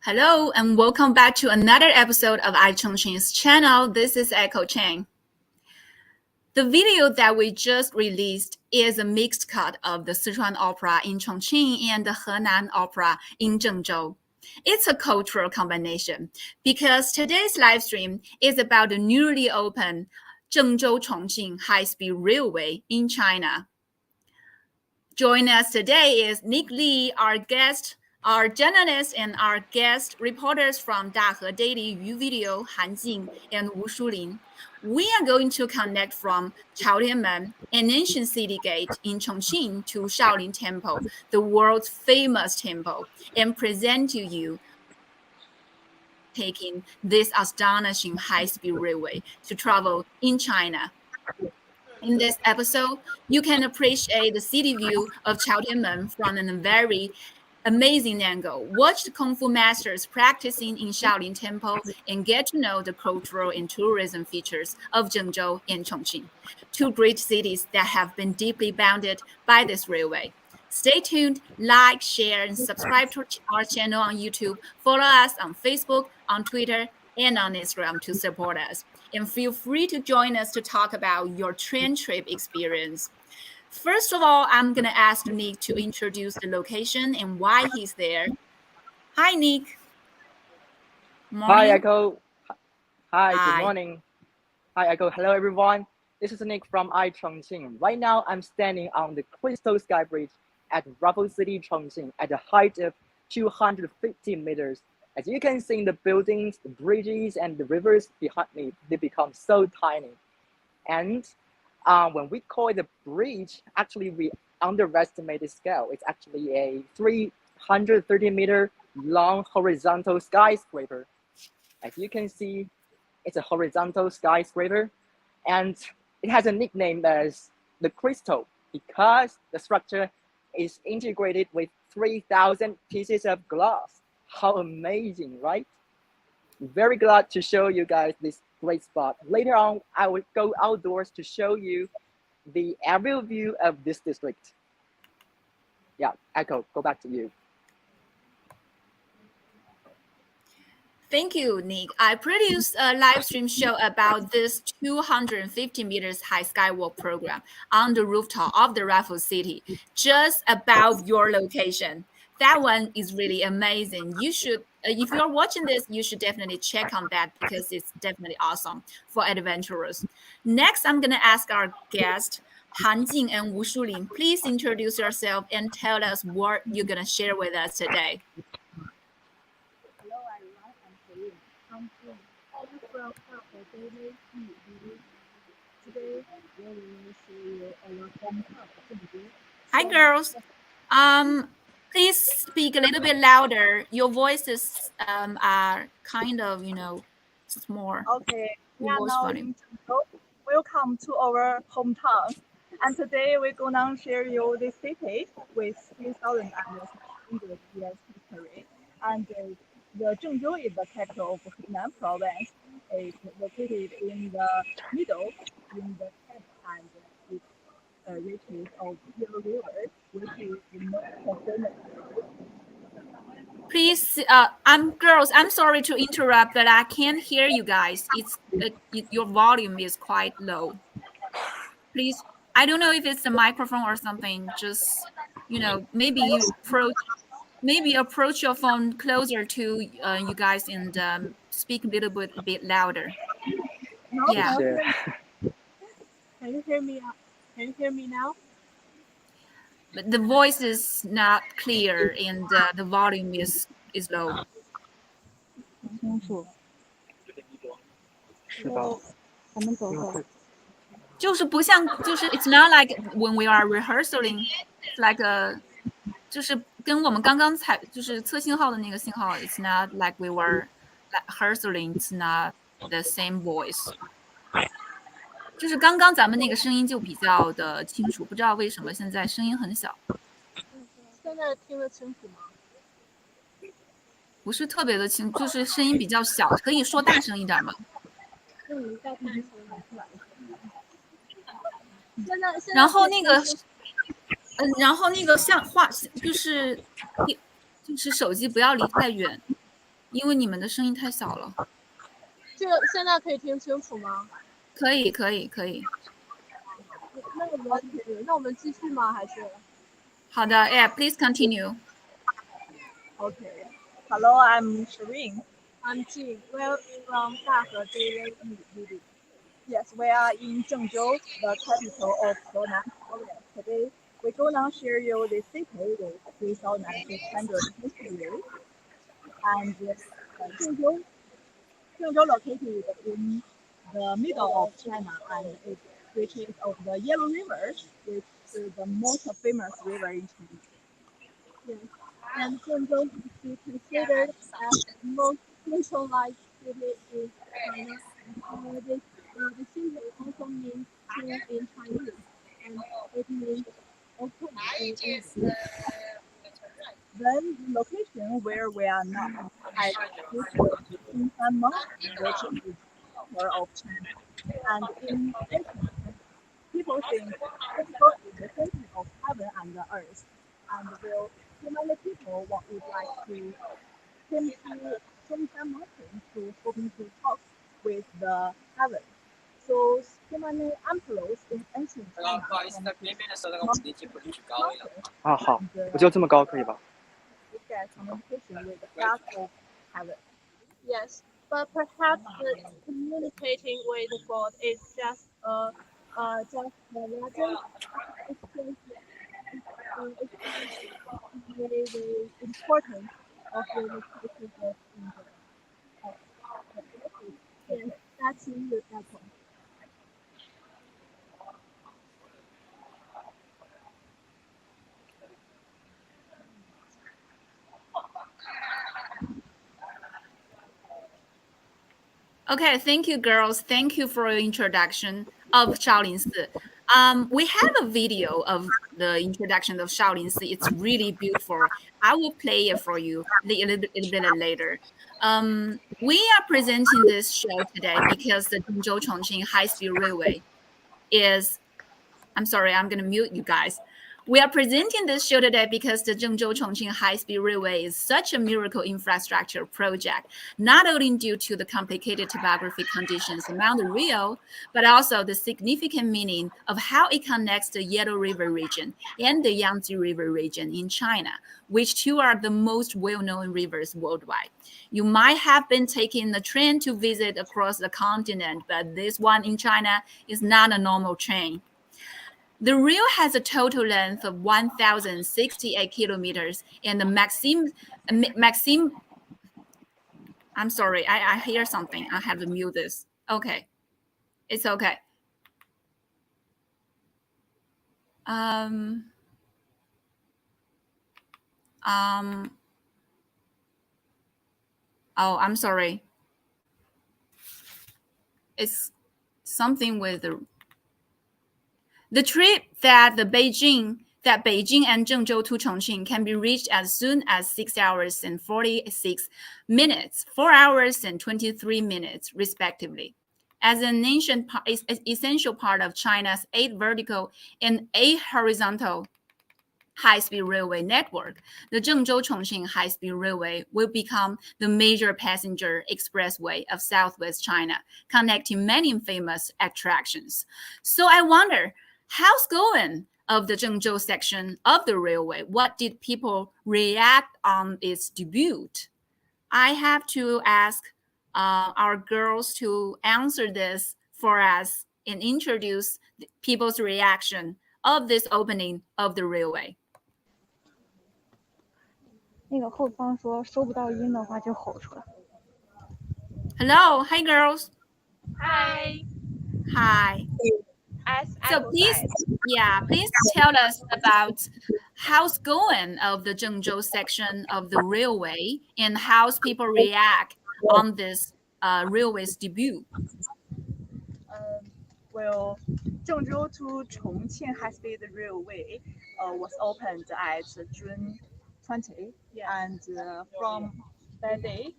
Hello and welcome back to another episode of iChongqing's channel. This is iChongqing. The video that we just released is a mixed cut of the Sichuan Opera in Chongqing and the Henan Opera in Zhengzhou. It's a cultural combination because today's live stream is about the newly opened Zhengzhou-Chongqing High-Speed Railway in China. Joining us today is Nick Lee, our journalists and our guest reporters from Dahe Daily, Yu Video, Han Jing, and Wu Shulin. We are going to connect from Chaotianmen, an ancient city gate in Chongqing, to Shaolin Temple, the world's famous temple, and present to you taking this astonishing high-speed railway to travel in China. In this episode, you can appreciate the city view of Chaotianmen from a very amazing angle. Watch the Kungfu masters practicing in Shaolin Temple and get to know the cultural and tourism features of Zhengzhou and Chongqing, two great cities that have been deeply bounded by this railway. Stay tuned, like, share, and subscribe to our channel on YouTube. Follow us on Facebook, on Twitter, and on Instagram to support us. And feel free to join us to talk about your train trip experience. First of all, I'm going to ask Nick to introduce the location and why he's there. Hi, Nick. Morning. Hi, Eiko. Hi, good morning. Hi, Eiko. Hello, everyone. This is Nick from iChongqing. Right now, I'm standing on the Crystal Sky Bridge at Raffles City, Chongqing, at a height of 250 meters. As you can see, the buildings, the bridges, and the rivers behind me, they become so tiny. And when we call it a bridge, actually we underestimate the scale. It's actually a 330-meter long horizontal skyscraper. As you can see, it's a horizontal skyscraper, and it has a nickname as the Crystal because the structure is integrated with 3,000 pieces of glass. How amazing, right? Very glad to show you guys this great spot. Later on, I will go outdoors to show you the aerial view of this district. Yeah, Eiko, go back to you. Thank you, Nick. I produced a live stream show about this 250 meters high skywalk program on the rooftop of the Raffles City, just about your location. That one is really amazing. You should, if you're watching this, you should definitely check on that because it's definitely awesome for adventurers. Next, I'm going to ask our guest, Han Jing and Wu Shulin. Please introduce yourself and tell us what you're going to share with us today. Hello, everyone. I'm Shulin. I'm from Dahe Daily. Today, we will show you our hometown, Zhengzhou. Hi, girls. Please speak a little bit louder. Your voices are kind of, more. Okay, we are now in Zhengzhou. Welcome to our hometown. And today we're gonna share you the city with 3,600 years history. And the Zhengzhou is the capital of Henan Province. It's located in the middle, in the head, and it reaches of Yangtze River, which is the most famous. Please, I'm sorry to interrupt, but I can't hear you guys. Your volume is quite low. Please, I don't know if it's the microphone or something. Just, maybe approach your phone closer to you guys and speak a little bit louder. No, yeah. Can you hear me? Can you hear me now? But the voice is not clear and the volume is low. 清楚。我们走后。就是不像，就是 it's not like when we are rehearsing, like a 就是跟我们刚刚就是测信号的那个信号 it's not like we were rehearsing, it's not the same voice. 就是刚刚咱们那个声音就比较的清楚，不知道为什么现在声音很小。现在听得清楚吗？不是特别的清，就是声音比较小，可以说大声一点吗？然后那个像话就是手机不要离太远。因为你们的声音太小了。这个现在可以听清楚吗？可以，可以，可以。那我们继续吗？还是？好的 ，Yeah, please continue. Okay. Hello, I'm Shireen. I'm Jing. We're from Dahe Daily. Yes, we are in Zhengzhou, the capital of Henan Province. Today, we're gonna share you the city with 3,600 history. And Zhengzhou located in the middle of China, and it reaches of the Yellow River, which is the most famous river in China. Yes. And Zhengzhou is considered as the most centralized city in China. The city also means king in Chinese, and it means open in English. Then the location where we are now has Qinghan Mountain, which is the center of China. And in ancient times, people think Zhengzhou is the center of heaven and the earth. And will many people would like to come to Qinghan Mountain to hoping to talk with the heaven. So many emperors in ancient China 好，我就这么高可以吧？ get communication with the God of heaven. Yes, but perhaps the communicating with God is just a legend. It's the importance of the location of England. Yes, that's in the Eiko. Okay, thank you, girls. Thank you for your introduction of Shaolin Si. We have a video of the introduction of Shaolin Si. It's really beautiful. I will play it for you a little bit later. We are presenting this show today because the Zhengzhou-Chongqing High-Speed Railway is, I'm sorry, I'm going to mute you guys. We are presenting this show today because the Zhengzhou-Chongqing High-Speed Railway is such a miracle infrastructure project, not only due to the complicated topographic conditions around the Rio, but also the significant meaning of how it connects the Yellow River region and the Yangtze River region in China, which two are the most well-known rivers worldwide. You might have been taking the train to visit across the continent, but this one in China is not a normal train. The rail has a total length of 1,068 kilometers, and the maximum. I'm sorry, I hear something. I have to mute this. Okay, it's okay. Oh, I'm sorry. It's something with the trip that Beijing and Zhengzhou to Chongqing can be reached as soon as 6 hours and 46 minutes, 4 hours and 23 minutes, respectively. As an essential part of China's 8 vertical and 8 horizontal high-speed railway network, the Zhengzhou-Chongqing High-Speed Railway will become the major passenger expressway of Southwest China, connecting many famous attractions. So I wonder, how's going of the Zhengzhou section of the railway? What did people react on its debut? I have to ask our girls to answer this for us and introduce people's reaction of this opening of the railway. 那个后方说收不到音的话就吼出来。Hello, hi girls. Hi. Hi. So please tell us about how's going of the Zhengzhou section of the railway and how's people react on this railway's debut. Well, Zhengzhou to Chongqing High-Speed Railway was opened at June 20, and from that day,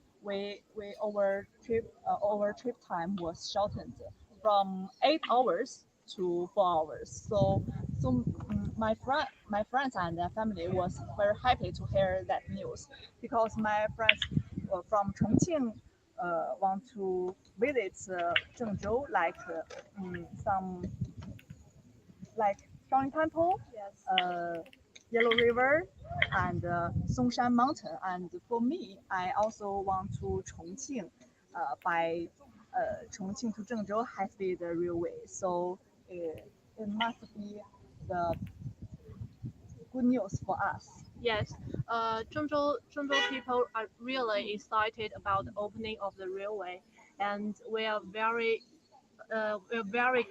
our trip time was shortened from 8 hours to 4 hours. So my friends and their family was very happy to hear that news because my friends from Chongqing want to visit Zhengzhou, like some like Shaolin Temple, Yes. Yellow River, and Songshan Mountain. And for me, I also want to Chongqing by Chongqing to Zhengzhou high-speed railway. So it must be the good news for us. Yes, Zhengzhou people are really excited about the opening of the railway, and we're very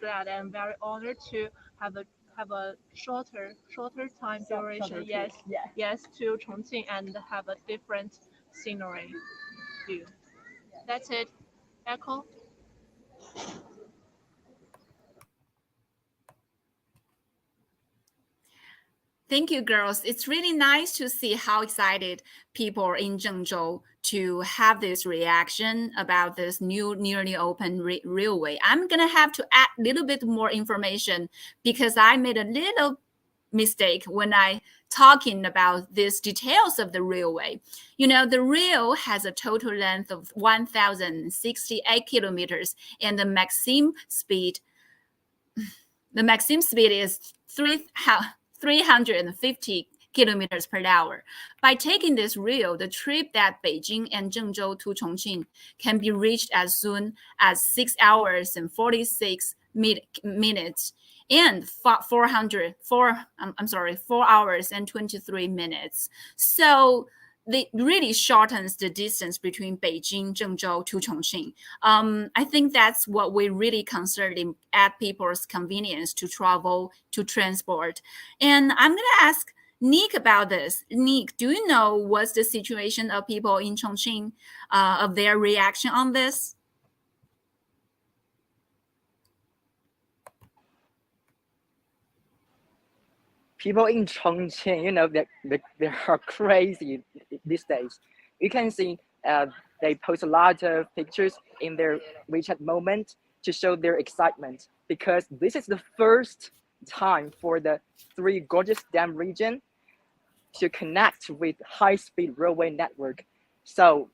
glad and very honored to have a shorter time duration. Shorter Yes, trip, yes. yes, to Chongqing and have a different scenery view. That's it, Echo. Thank you, girls. It's really nice to see how excited people in Zhengzhou to have this reaction about this new nearly open railway. I'm going to have to add a little bit more information because I made a little mistake when I talking about these details of the railway. You know, the rail has a total length of 1,068 kilometers and the maximum speed is 350 kilometers per hour. By taking this rail, the trip that Beijing and Zhengzhou to Chongqing can be reached as soon as 6 hours and 46 minutes and 4 hours and 23 minutes. So it really shortens the distance between Beijing, Zhengzhou to Chongqing. I think that's what we really concerned at people's convenience to travel, to transport. And I'm going to ask Nick about this. Nick, do you know what's the situation of people in Chongqing, of their reaction on this? People in Chongqing, you know, they are crazy these days. You can see they post a lot of pictures in their WeChat moment to show their excitement because this is the first time for the Three Gorges Dam region to connect with high-speed railway network. So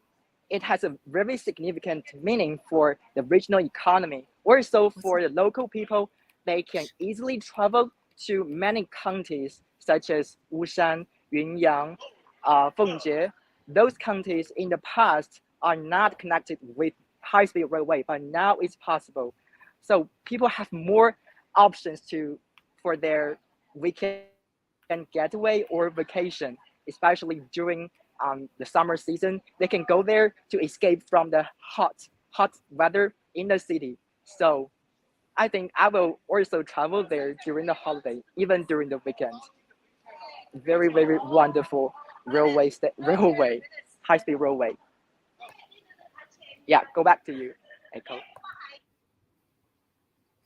it has a very significant meaning for the regional economy. Also for the local people, they can easily travel to many counties such as Wushan, Yunyang, Fengjie. Those counties in the past are not connected with high-speed railway, but now it's possible. So people have more options for their weekend getaway or vacation, especially during the summer season. They can go there to escape from the hot weather in the city. So I think I will also travel there during the holiday, even during the weekend. Very, very wonderful railway, high-speed railway. Yeah, go back to you, Eiko.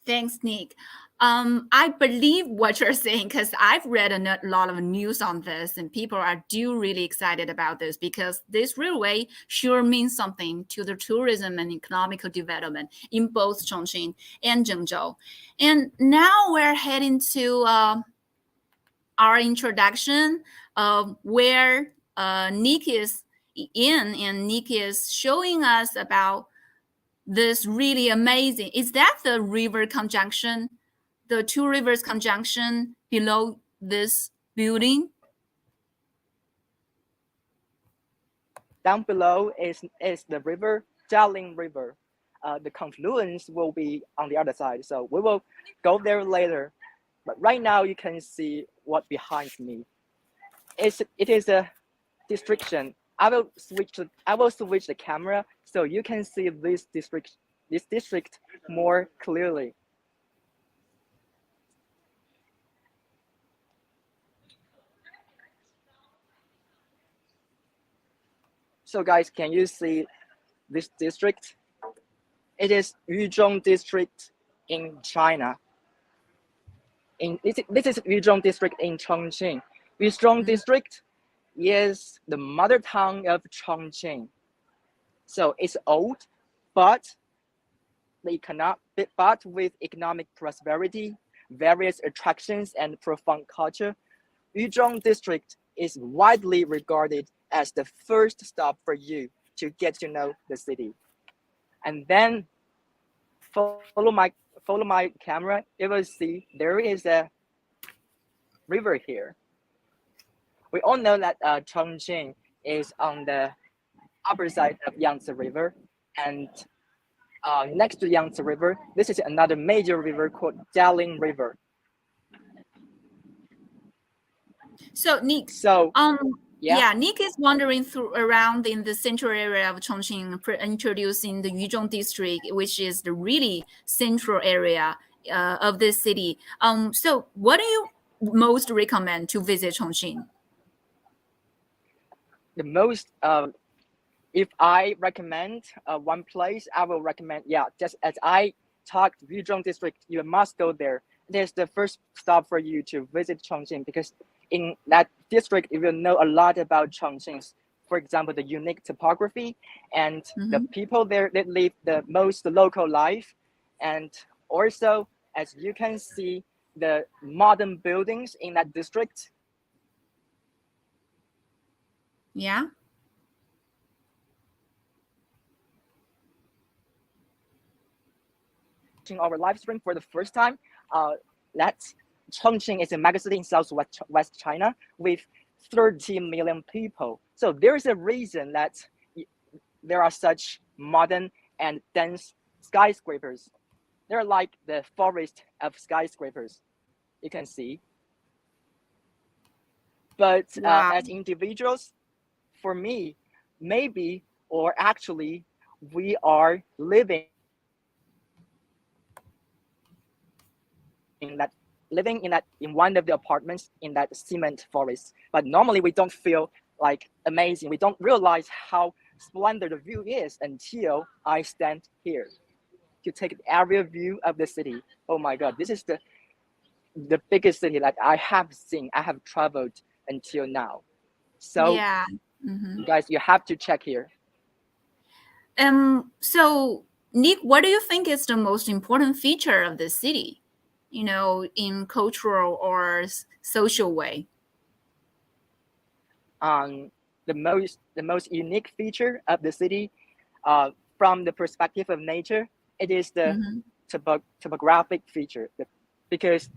Thanks, Nick. I believe what you're saying because I've read a lot of news on this, and people are really excited about this because this railway sure means something to the tourism and economical development in both Chongqing and Zhengzhou. And now we're heading to our introduction of where Nick is in, and Nick is showing us about this really amazing. Is that the river conjunction, the two rivers conjunction below this building? Down below is the river, Jialing River. The confluence will be on the other side, so we will go there later. But right now you can see what behind me. It is a distriction. I will switch the camera so you can see this district more clearly. So guys, can you see this district? It is Yuzhong district in China. This is Yuzhong district in Chongqing. Yuzhong district is the mother tongue of Chongqing. So it's old, but with economic prosperity, various attractions, and profound culture, Yuzhong district is widely regarded as the first stop for you to get to know the city. And then follow my camera, you will see there is a river here. We all know that Chongqing is on the upper side of Yangtze River, and next to Yangtze River, this is another major river called Jialing River. So Nick, Nick is wandering around in the central area of Chongqing, introducing the Yuzhong district, which is the really central area of this city. So what do you most recommend to visit Chongqing? The most, if I recommend one place, I will recommend, just as I talked, Yuzhong district, you must go there. There's the first stop for you to visit Chongqing, because in that district, you will know a lot about Chongqing. For example, the unique topography and the people there that live the most local life. And also, as you can see, the modern buildings in that district. Yeah. Our live stream for the first time. Chongqing is a megacity in southwest China with 30 million people. So there is a reason that there are such modern and dense skyscrapers. They're like the forest of skyscrapers, you can see. But as individuals, for me, maybe, or actually, we are living in one of the apartments in that cement forest. But normally we don't feel like amazing. We don't realize how splendid the view is until I stand here to take an aerial view of the city. Oh my God, this is the biggest city that I have seen. I have traveled until now. So guys, you have to check here. So Nick, what do you think is the most important feature of the city? In cultural or social way? The most unique feature of the city, from the perspective of nature, it is the topographic feature, because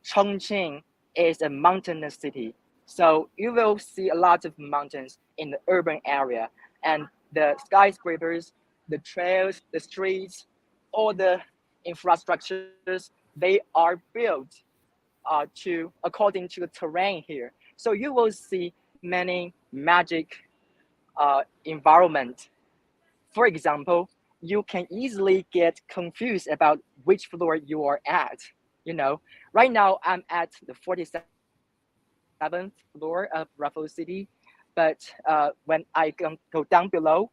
Chongqing is a mountainous city. So you will see a lot of mountains in the urban area, and the skyscrapers, the trails, the streets, all the infrastructures, they are built according to the terrain here. So you will see many magic environment. For example, you can easily get confused about which floor you are at. Right now I'm at the 47th floor of Raffles City, but when I go down below,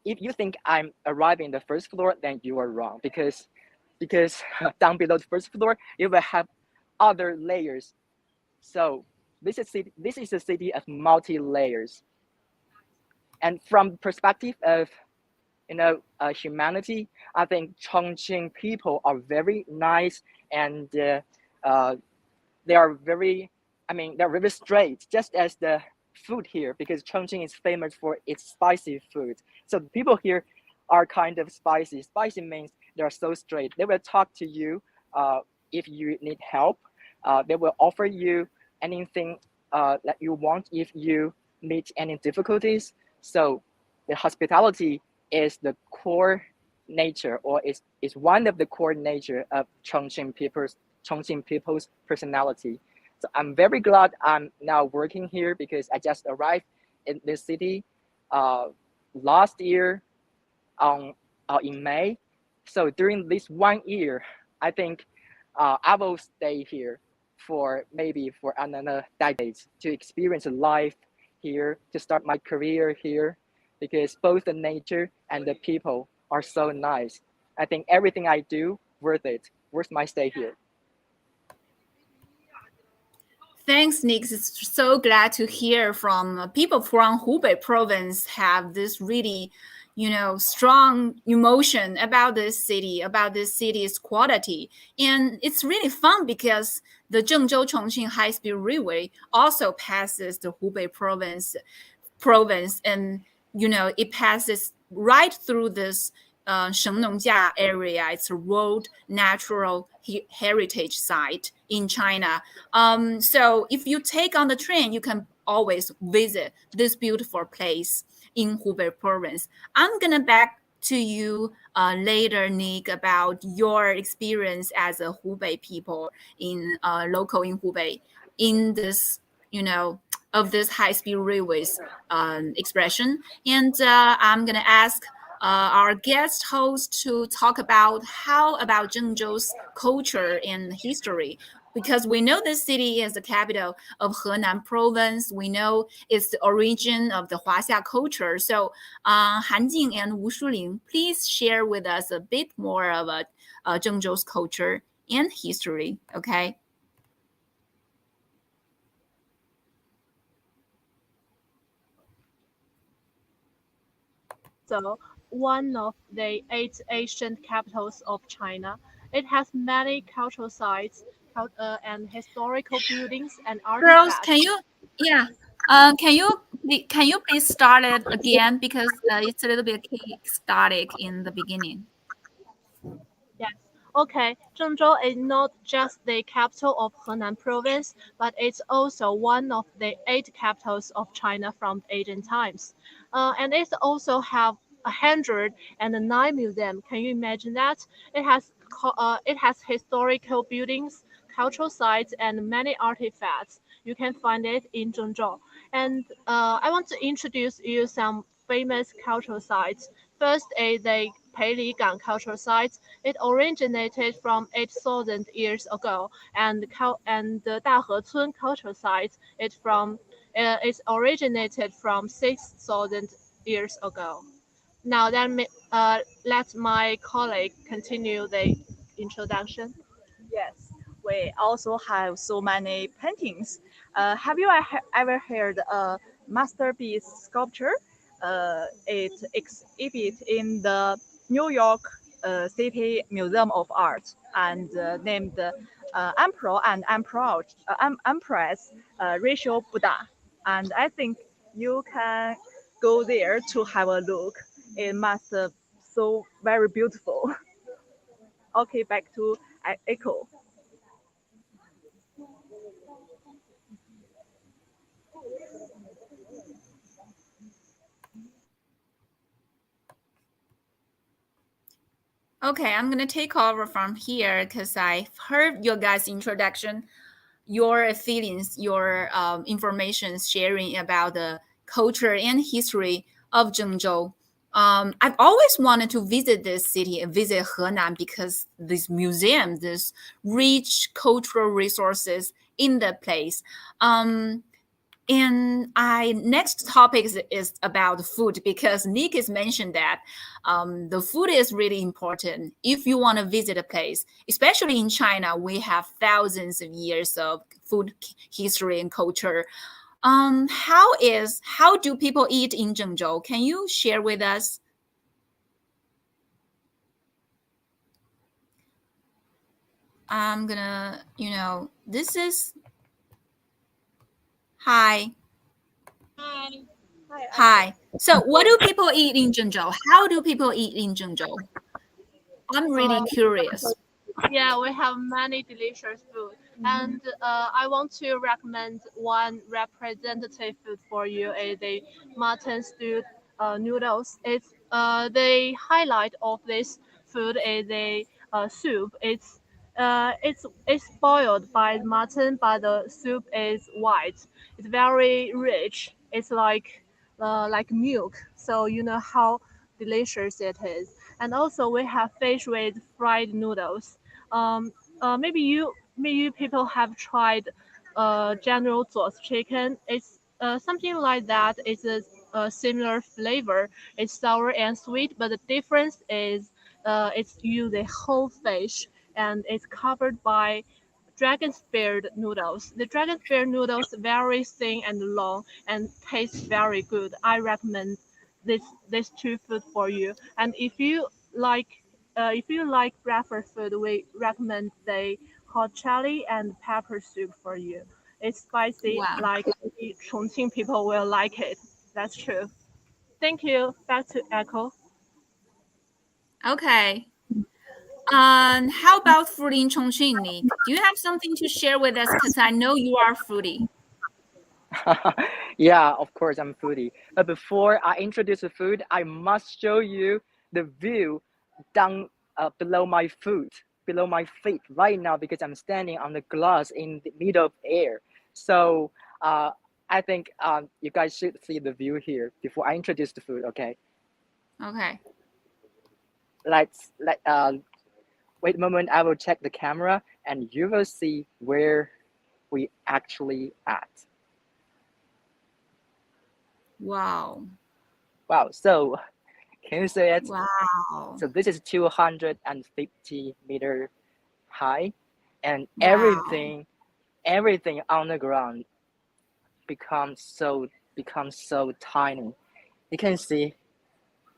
if you think I'm arriving the first floor, then you are wrong, because down below the first floor, you will have other layers. So this is a city of multi-layers. And from perspective of humanity, I think Chongqing people are very nice, and they are very straight, just as the food here, because Chongqing is famous for its spicy food. So the people here are kind of spicy. Spicy means they are so straight. They will talk to you if you need help. They will offer you anything that you want if you meet any difficulties. So the hospitality is the core nature, or is one of the core nature of Chongqing people's personality. So I'm very glad I'm now working here, because I just arrived in this city last year in May. So during this 1 year, I think I will stay here for another decade to experience life here, to start my career here, because both the nature and the people are so nice. I think everything I do worth my stay here. Thanks, Nick. It's so glad to hear from people from Hubei Province have this really, strong emotion about this city's quality. And it's really fun because the Zhengzhou-Chongqing High-Speed Railway also passes the Hubei Province. And it passes right through this Shennongjia area. It's a World Natural Heritage Site in China. So if you take on the train, you can always visit this beautiful place in Hubei Province. I'm gonna back to you later, Nick, about your experience as a Hubei people in local in Hubei in this, of this high-speed railways expression. And I'm going to ask our guest host to talk about how about Zhengzhou's culture and history, because we know this city is the capital of Henan province. We know it's the origin of the Huaxia culture. So Han Jing and Wu Shuling, please share with us a bit more of Zhengzhou's culture and history, okay? So, one of the 8 ancient capitals of China. It has many cultural sites and historical buildings and Girls, artifacts. can you please start it again, because it's a little bit static in the beginning. Yes. Okay, Zhengzhou is not just the capital of Henan province, but it's also one of the 8 capitals of China from ancient times. And it also have 109 museums. Can you imagine that? It has historical buildings, cultural sites, and many artifacts. You can find it in Zhengzhou. And I want to introduce you some famous cultural sites. First is the Peiligang cultural site. It originated from 8,000 years ago, and the Dahe cultural site it's originated from 6,000 years ago. Now let my colleague continue the introduction. Yes, we also have so many paintings. Have you ever heard a masterpiece sculpture? It exhibits in the New York City Museum of Art and named Emperor and Empress Rachel Buddha. And I think you can go there to have a look. It must so very beautiful. Okay, back to Eiko. Okay, I'm gonna take over from here because I've heard your guys' introduction, your feelings, your information sharing about the culture and history of Zhengzhou. I've always wanted to visit this city and visit Henan because this museum, this rich cultural resources in the place. And I next topic is about food, because Nick has mentioned that the food is really important if you want to visit a place. Especially in China, we have thousands of years of food history and culture. How do people eat in Zhengzhou? Can you share with us? I'm gonna, this is hi. Hi. Hi. So, what do people eat in Zhengzhou? How do people eat in Zhengzhou? I'm really curious. Yeah, we have many delicious food, and I want to recommend one representative food for you is the mutton stewed noodles. It's the highlight of this food is the soup. It's boiled by mutton, but the soup is white. It's very rich. It's like milk, so you know how delicious it is. And also we have fish with fried noodles. Maybe you people have tried General Tso's chicken. It's something like that. It's a similar flavor. It's sour and sweet, but the difference is it's use a whole fish and it's covered by dragon speared noodles. The dragon speared noodles very thin and long and taste very good. I recommend this two food for you. And if you like breakfast food, we recommend the hot chili and pepper soup for you. It's spicy, Wow. like Chongqing people will like it. That's true. Thank you. Back to Echo. Okay. How about food in Chongqing, Nick? Do you have something to share with us? Because I know you are foodie. Yeah, of course I'm foodie. But before I introduce the food, I must show you the view down below my feet right now because I'm standing on the glass in the middle of air. So I think you guys should see the view here before I introduce the food. Okay. Okay. Wait a moment. I will check the camera, and you will see where we actually at. Wow. Wow. So can you say it? Wow. So this is 250-meter high, and Wow. everything on the ground becomes so tiny. You can see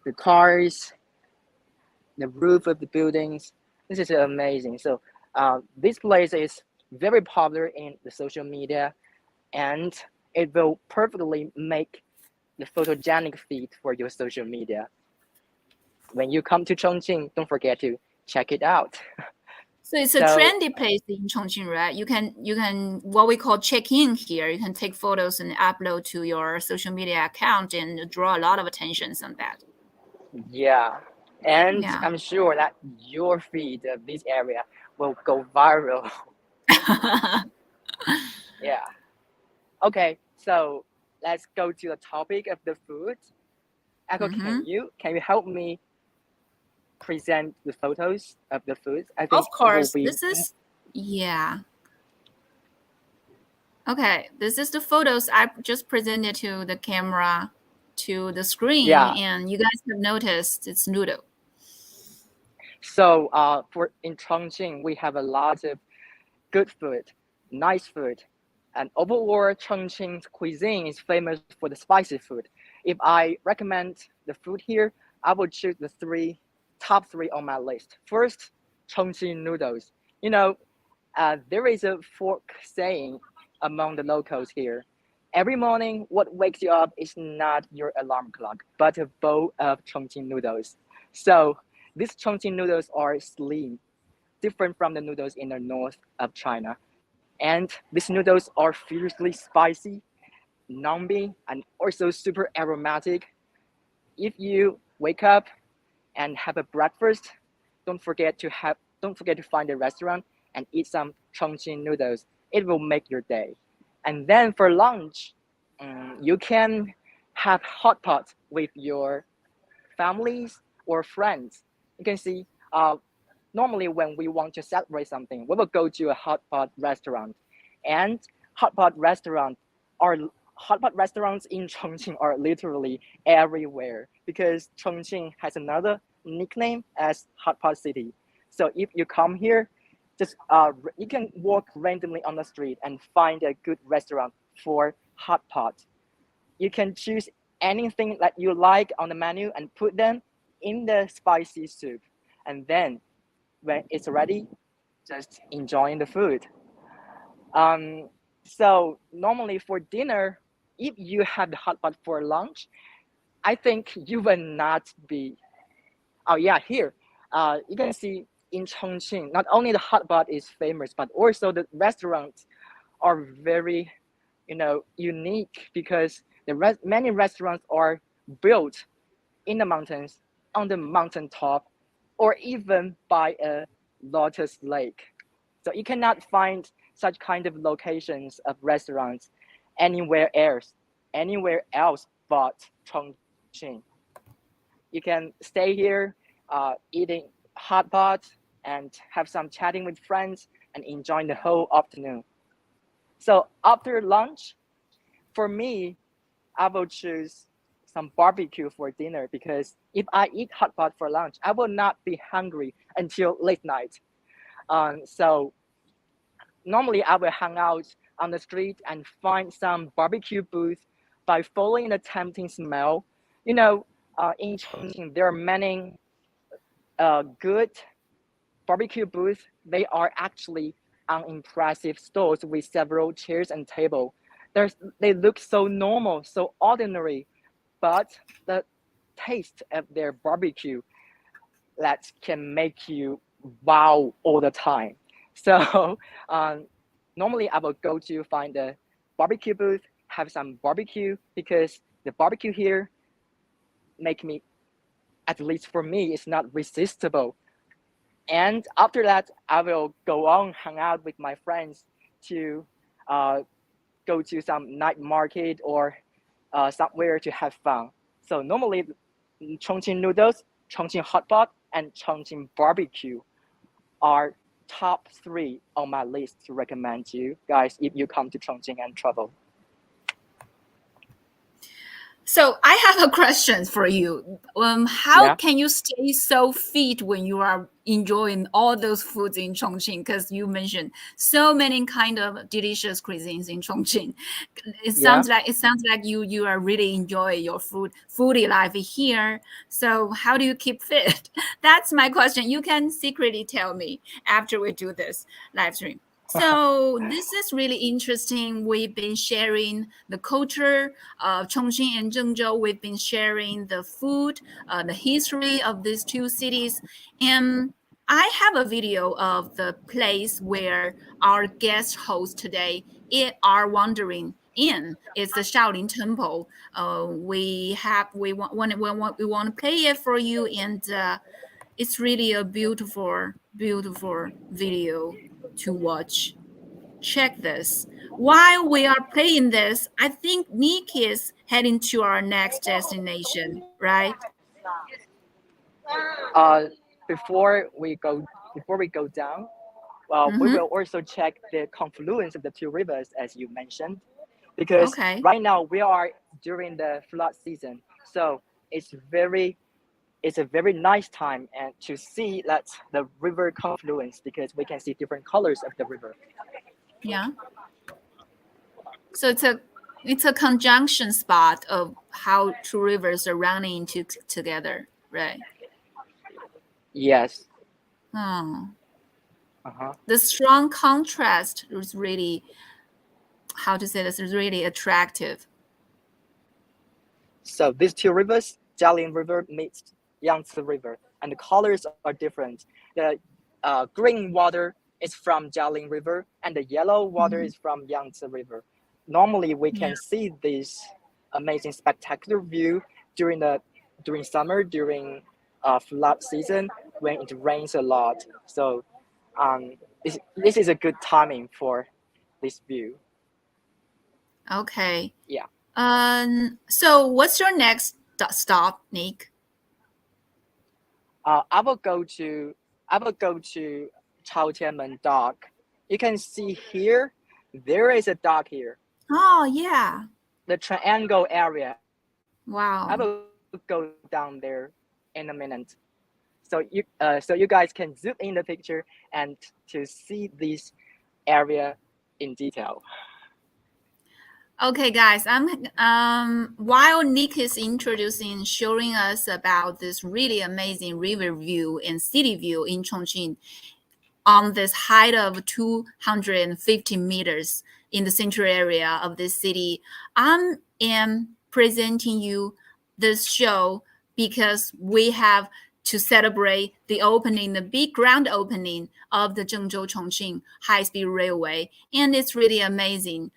the cars, the roof of the buildings. This is amazing. So this place is very popular in the social media, and it will perfectly make the photogenic feed for your social media. When you come to Chongqing, don't forget to check it out. So it's a trendy place in Chongqing, right? You can what we call check in here. You can take photos and upload to your social media account and draw a lot of attention on that. Yeah. And I'm sure that your feed of this area will go viral. Yeah. Okay, so let's go to the topic of the food. Echo, can you help me present the photos of the food? I think of course, it will be... this is Okay, this is the photos I just presented to the camera, to the screen, and you guys have noticed it's noodle. So in Chongqing, we have a lot of good food, nice food. And overall, Chongqing's cuisine is famous for the spicy food. If I recommend the food here, I would choose the top three on my list. First, Chongqing noodles. You know, there is a folk saying among the locals here. Every morning, what wakes you up is not your alarm clock, but a bowl of Chongqing noodles. So these Chongqing noodles are slim, different from the noodles in the north of China. And these noodles are fiercely spicy, numbing, and also super aromatic. If you wake up and have a breakfast, don't forget to find a restaurant and eat some Chongqing noodles. It will make your day. And then for lunch, you can have hot pot with your families or friends. You can see normally when we want to celebrate something, we will go to a hot pot restaurant. And hot pot restaurants in Chongqing are literally everywhere because Chongqing has another nickname as hot pot city. So if you come here, just you can walk randomly on the street and find a good restaurant for hot pot. You can choose anything that you like on the menu and put them in the spicy soup. And then when it's ready, just enjoying the food. So normally for dinner, if you have the hot pot for lunch, I think you will not be... Oh yeah, here, you can see in Chongqing, not only the hot pot is famous, but also the restaurants are very, unique because many restaurants are built in the mountains, on the mountain top, or even by a lotus lake. So you cannot find such kind of locations of restaurants anywhere else but Chongqing. You can stay here, eating hot pot and have some chatting with friends and enjoying the whole afternoon. So after lunch, for me, I will choose some barbecue for dinner because if I eat hot pot for lunch, I will not be hungry until late night. So normally I will hang out on the street and find some barbecue booth by following the tempting smell. In Chongqing, there are many good barbecue booths. They are actually unimpressive stores with several chairs and table. They look so normal, so ordinary, but the taste of their barbecue that can make you wow all the time. So normally I will go to find a barbecue booth, have some barbecue, because the barbecue here make me, at least for me, it's not resistible. And after that, I will go on hang out with my friends to go to some night market or somewhere to have fun. So normally, Chongqing noodles, Chongqing hot pot, and Chongqing barbecue are top 3 on my list to recommend to you guys if you come to Chongqing and travel. So I have a question for you. How can you stay so fit when you are enjoying all those foods in Chongqing? Because you mentioned so many kind of delicious cuisines in Chongqing. It sounds like you are really enjoying your foodie life here. So how do you keep fit? That's my question. You can secretly tell me after we do this live stream. So this is really interesting. We've been sharing the culture of Chongqing and Zhengzhou. We've been sharing the food, the history of these two cities. And I have a video of the place where our guest host today are wandering in. It's the Shaolin Temple. We want to play it for you, and it's really a beautiful video to watch. Check this. While we are playing this, I think Nick is heading to our next destination, right? Before we go down, we will also check the confluence of the 2 rivers, as you mentioned, because right now we are during the flood season, so it's a very nice time and to see that the river confluence, because we can see different colors of the river. Yeah. So it's a conjunction spot of how 2 rivers are running together, right? Yes. Oh. The strong contrast is really, how to say this, is really attractive. So these 2 rivers, Jialing River meets Yangtze River, and the colors are different. The green water is from Jialing River, and the yellow water is from Yangtze River. Normally, we can see this amazing, spectacular view during summer, during flood season, when it rains a lot. So this is a good timing for this view. Okay. Yeah. So what's your next stop, Nick? I will go to Chaotianmen dock. You can see here, there is a dock here. Oh yeah. The triangle area. Wow. I will go down there in a minute. So you guys can zoom in the picture and to see this area in detail. Okay, guys, while Nick is showing us about this really amazing river view and city view in Chongqing on this height of 250 meters in the central area of this city, I am presenting you this show because we have to celebrate the opening, the big grand opening of the Zhengzhou-Chongqing High-Speed Railway, and it's really amazing.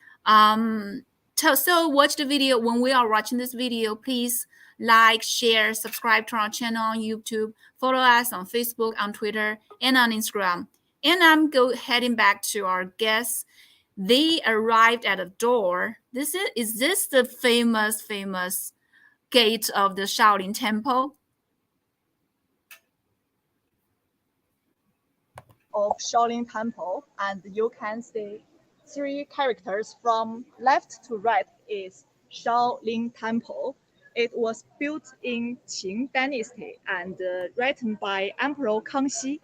So watch the video. When we are watching this video, please like, share, subscribe to our channel on YouTube, follow us on Facebook, on Twitter, and on Instagram. And I'm heading back to our guests. They arrived at a door. Is this the famous gate of the Shaolin Temple? Of Shaolin Temple, and you can see 3 characters from left to right is Shaolin Temple. It was built in Qing Dynasty and written by Emperor Kangxi.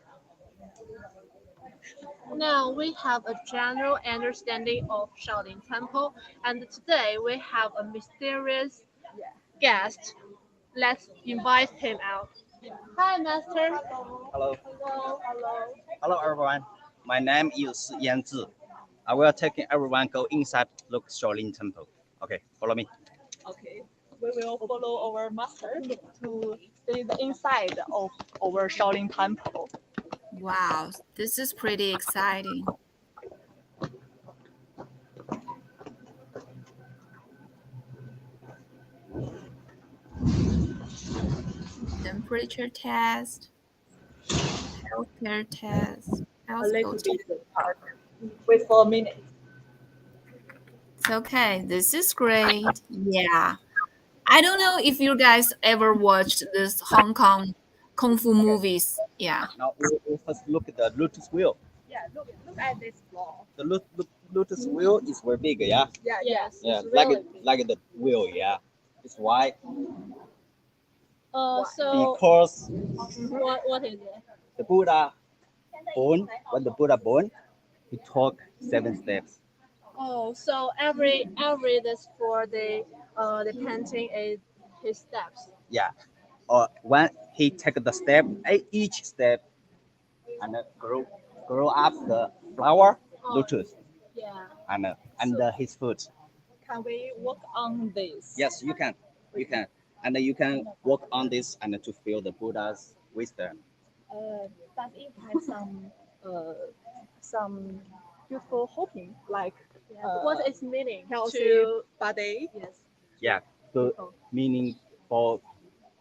Now we have a general understanding of Shaolin Temple, and today we have a mysterious guest. Let's invite him out. Hi, Master. Hello. Hello, hello. Hello, everyone. My name is Yanzhe. I will take everyone go inside look Shaolin Temple. Okay, follow me. Okay. we will follow our master to see the inside of our Shaolin Temple. Wow, this is pretty exciting. Temperature test, healthcare test, A little health bit hard. Wait for a minute. It's okay. This is great. Yeah. I don't know if you guys ever watched this Hong Kong Kung Fu movies. Yeah. Now we first look at the lotus wheel. Yeah, look at this floor. The lotus wheel is very big, yeah. Yes. Yeah, it's like really it, big. like the wheel, yeah. It's why So because what is it? the Buddha born, when the Buddha born, he took 7 steps. Oh, so every this for the painting is his steps. Yeah. Or when he take the step, each step and grow up the flower lotus Yeah. and under his foot. Can we work on this? Yes, you can. You can. And you can work on this and to feel the Buddha's wisdom. Does it have some useful hoping like What is meaning healthy to body? yes? Yeah, good meaning for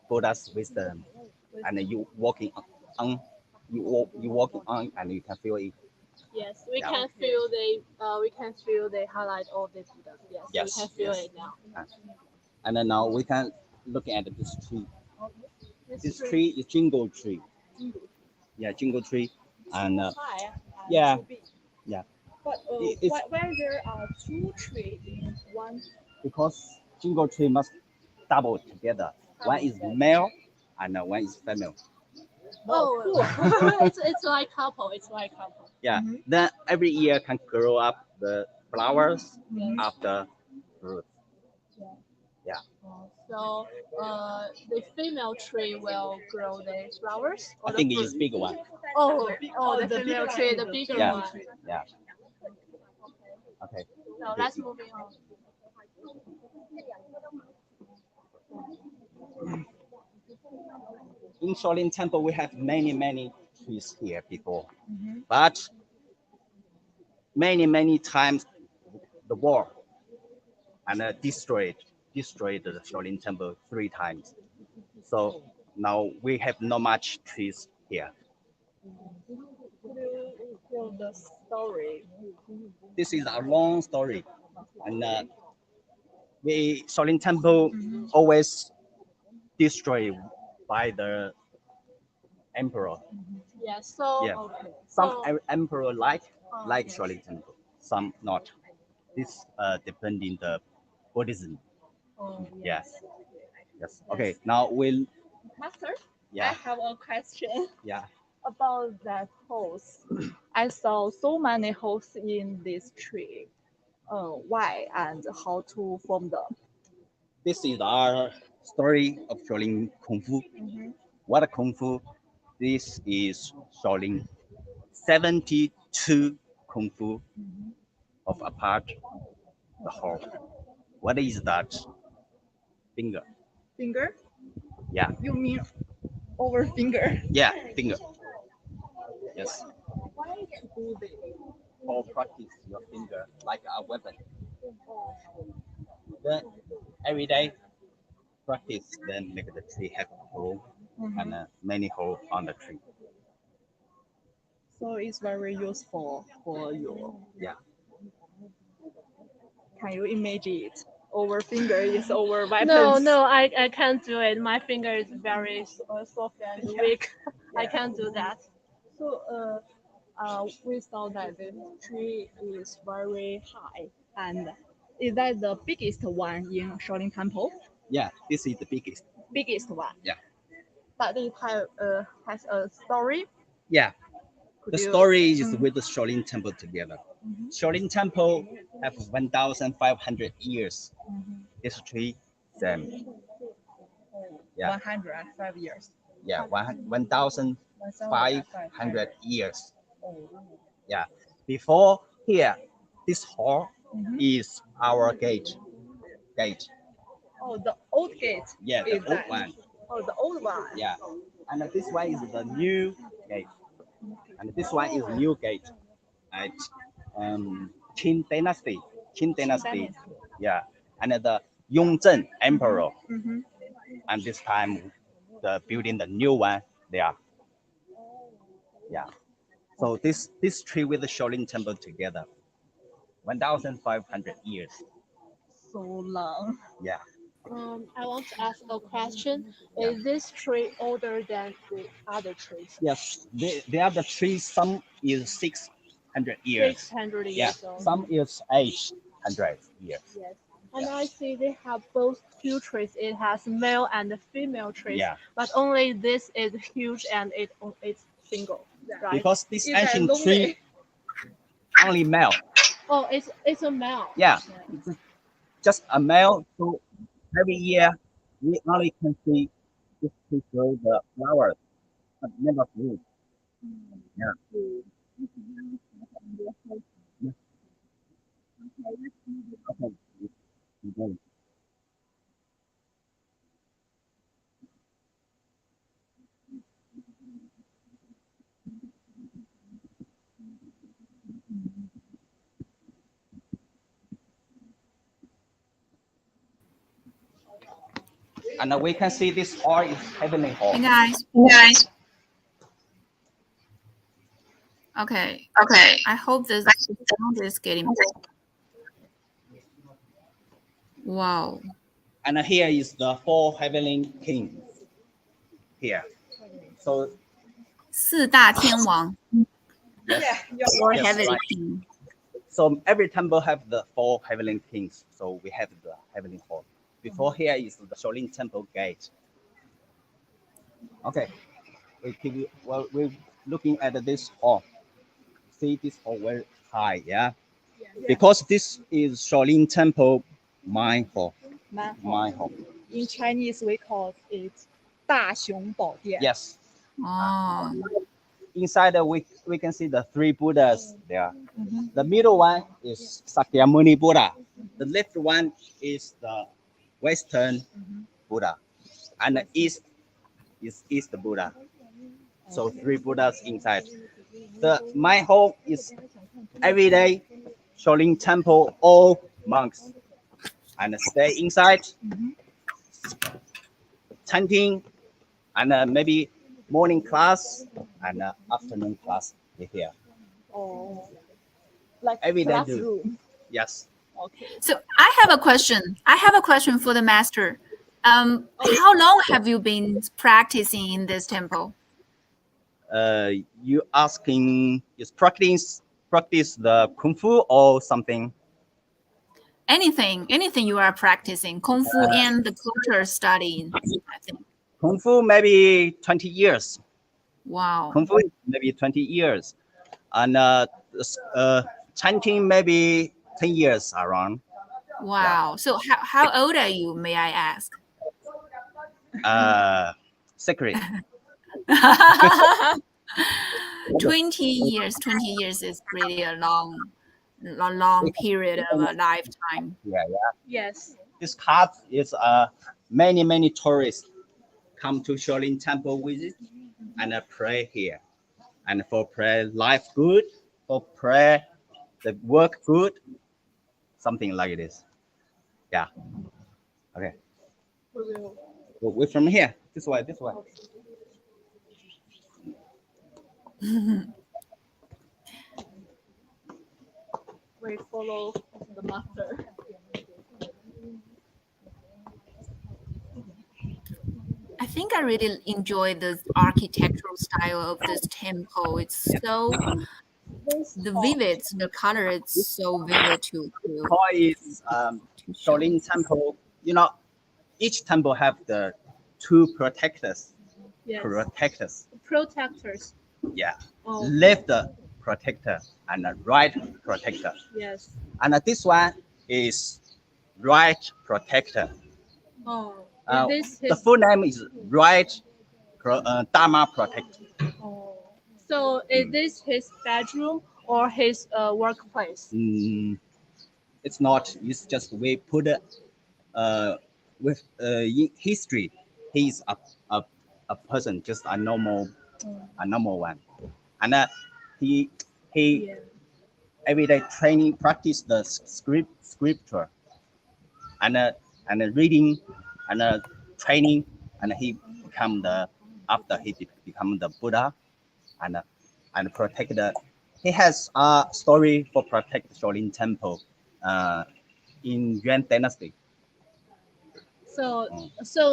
Buddha's wisdom. And you walking on, you walking on, and you can feel it. Yes, we Yeah. can feel the highlight of the Buddha. Yes, Yes, we can feel yes. it now. And then now we can look at this tree. This tree is jingle tree. Yeah, jingle tree, and High and yeah. too big. Yeah. But It's why there are two trees in one? because jingle tree must double together. One is male and one is female. Oh, it's like couple. It's like couple. Yeah. Then every year can grow up the flowers after fruit. Yeah. So the female tree will grow the flowers. I think it is big one. The female tree, the bigger Yeah. one. Yeah. Okay. So let's move on. In Shaolin Temple, we have many trees here before, but many times the war and destroyed the Shaolin Temple 3 times. So now we have not much trees here. Could you tell the story? This is a long story, and the Shaolin Temple always destroyed by the emperor. Yeah. So Yeah. Okay. Some emperor like Shaolin Temple, some not. This depending the Buddhism. Oh, Yes. Yes. Okay. Now we'll. Master, I Yeah. have a question Yeah. about that holes. I saw so many holes in this tree. Why and how to form them? This is our story of Shaolin Kungfu. What a Kungfu? This is Shaolin 72 Kungfu of apart the whole. What is that? Finger. Finger? Yeah. You mean over finger? Yeah. Finger. Yes. Why to do this? Or practice your finger like a weapon. Then every day practice, then make the tree have a hole and many hole on the tree. So it's very useful for you. Yeah. Can you imagine it? Over finger is over weapons. no, I can't do it. My finger is very soft and weak. I can't do that. So we saw that the tree is very high, and is that the biggest one in Shaolin Temple? Yeah. This is the biggest. Biggest one. Yeah. But it has a story. Yeah. Could The you- story is with the Shaolin Temple together. Shaolin Temple have 1,500 years history. Same. Yeah. 105 years. Yeah. 1,500 years. Yeah. Before here, this hall is our gate. Oh, the old gate. Yeah, the is old that. one. Oh, the old one. Yeah, and this one is the new gate, and this one is new gate at Qing Dynasty. Qing Dynasty. Yeah, and the Yongzheng Emperor. Mm-hmm. And this time, the building the new one there. Yeah. So this tree with the Shaolin Temple together, 1,500 years. So long. Yeah. I want to ask a question. Yeah. Is this tree older than the other trees? Yes. The other trees, some is 600 years. 600 Yeah. years old. Some is 800 years. Yes. And I see they have both two trees. It has male and female trees. Yeah. But only this is huge and it's single. Right? Because this Is that ancient lonely? tree only male. Oh, it's a male. Yeah. It's just a male. So every year we only can see this tree grow the flowers, but never fruit. Yeah. Yeah. Okay. Okay. And we can see this hall is heavenly hall. Hey guys. Guys. Okay. Okay. I hope this sound is getting better. Wow. And here is the four heavenly kings. Here. So 四大天王 yes, Yeah. or Yes, heavenly right. king. so every temple have the four heavenly kings. So we have the heavenly hall. Before here is the Shaolin Temple gate. Okay. We're looking at this hall. See this hall very high, yeah? Because this is Shaolin Temple Mine Hall. Mine Hall. In Chinese, we call it 大雄宝殿. Yes. Oh. Inside we can see the three Buddhas there. Mhm. The middle one is Sakyamuni Buddha. The left one is the Western Buddha. And the east is East Buddha. So three Buddhas inside. My home is every day Shaolin Temple, all monks. And stay inside, chanting, and maybe morning class and afternoon class here. Oh. Like Every day do. classroom. Yes. Okay. So I have a question. I have a question for the master. How long have you been practicing in this temple? You asking is practice the Kungfu or something? Anything you are practicing, Kung Fu and the culture studying, I think. Kungfu maybe 20 years. Wow. Kungfu maybe 20 years. And chanting maybe 10 years around. Wow. So how old are you, may I ask? Secret. 20 years is really a long period of a lifetime. Yeah. Yes. This card is many tourists come to Shaolin Temple visit and pray here. And for pray life good, for pray the work good, something like this. Yeah. Okay. We're from here. This way. We follow the master. I think I really enjoy the architectural style of this temple. It's so the color is so vivid to Hall is Shaolin Temple. You know, each temple have the two protectors. Yes. Protectors. Yeah. Oh. Left protector and right protector. Yes. And this one is right protector. Oh. The full name is right Dharma protector. Oh. So is this his bedroom or his workplace? It's not. It's just we put with in history, he's a person, just a normal one, and he every day training, practice the scripture, and reading, and training, and he become the after he become the Buddha, and protect the. He has a story for protect Shaolin Temple, in Yuan Dynasty. So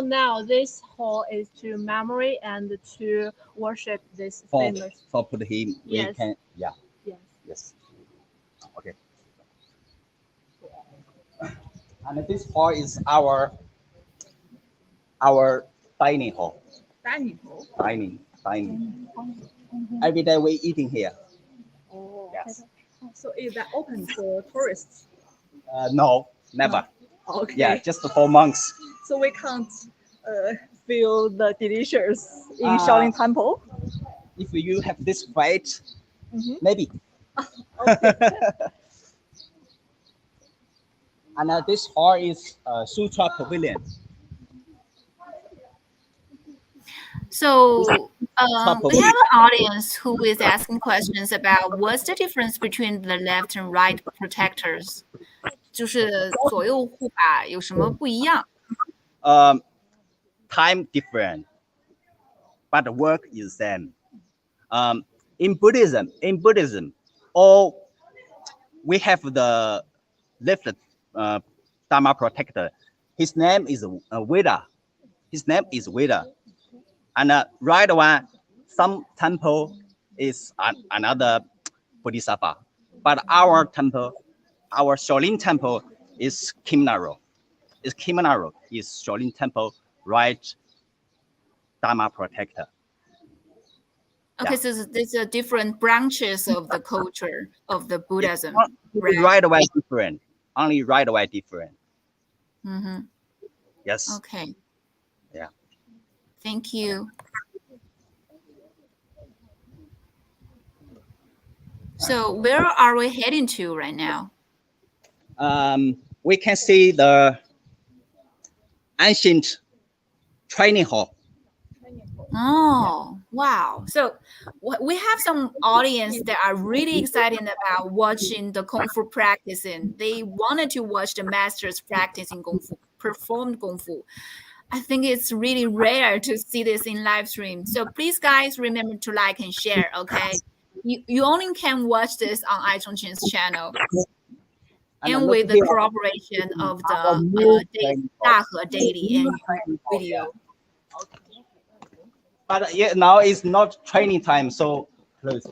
now this hall is to memory and to worship this famous. For put him, Yes. we can Yes. yes. Okay. And this hall is our dining hall. Dining hall. Dining. Every day we eating here. Oh. Yes. So is that open for tourists? No, never. Okay. Yeah, just for monks. So we can't feel the delicious in Shaolin Temple. If you have this fight, maybe. Okay. And this hall is Sutra Pavilion. So we have an audience who is asking questions about what's the difference between the left and right protectors. 就是左右护法有什么不一样？ Time different, but the work is same. In Buddhism, all we have the left Dharma protector. His name is Veda. And right one, some temple is another Bodhisattva. But our temple, our Shaolin Temple is Kimnaro. Is Shaolin Temple, right? Dharma protector. Okay, so these are different branches of the culture of the Buddhism. Right away different. Only right away different. Yes. Okay. Yeah. Thank you. So where are we heading to right now? We can see the ancient training hall. Oh, wow. So we have some audience that are really excited about watching the Kung Fu practicing. They wanted to watch the masters practicing Kung Fu, performed Kung Fu. I think it's really rare to see this in live stream. So please, guys, remember to like and share, okay? You only can watch this on iChongqing's channel. And with the cooperation of the Dahe Daily and video. But yeah, now it's not training time, so close.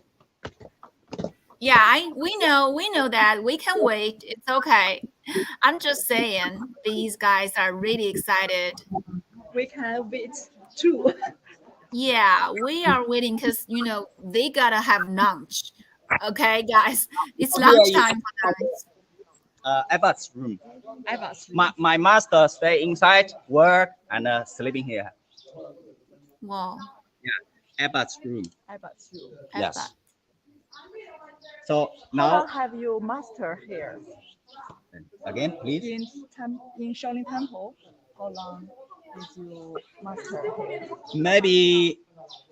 Yeah, we know that. We can wait. It's okay. I'm just saying, these guys are really excited. We can wait too. Yeah, we are waiting because they gotta have lunch. Okay, guys, it's lunchtime for them. Abbott's room. Abbott's room. My master stay inside, work, and sleeping here. Wow. Yeah, Abbott's room. Abbott's room. Yes. Abbott. So How now long have you master here? Again, please. In Shaolin Temple, how long did you master here? Maybe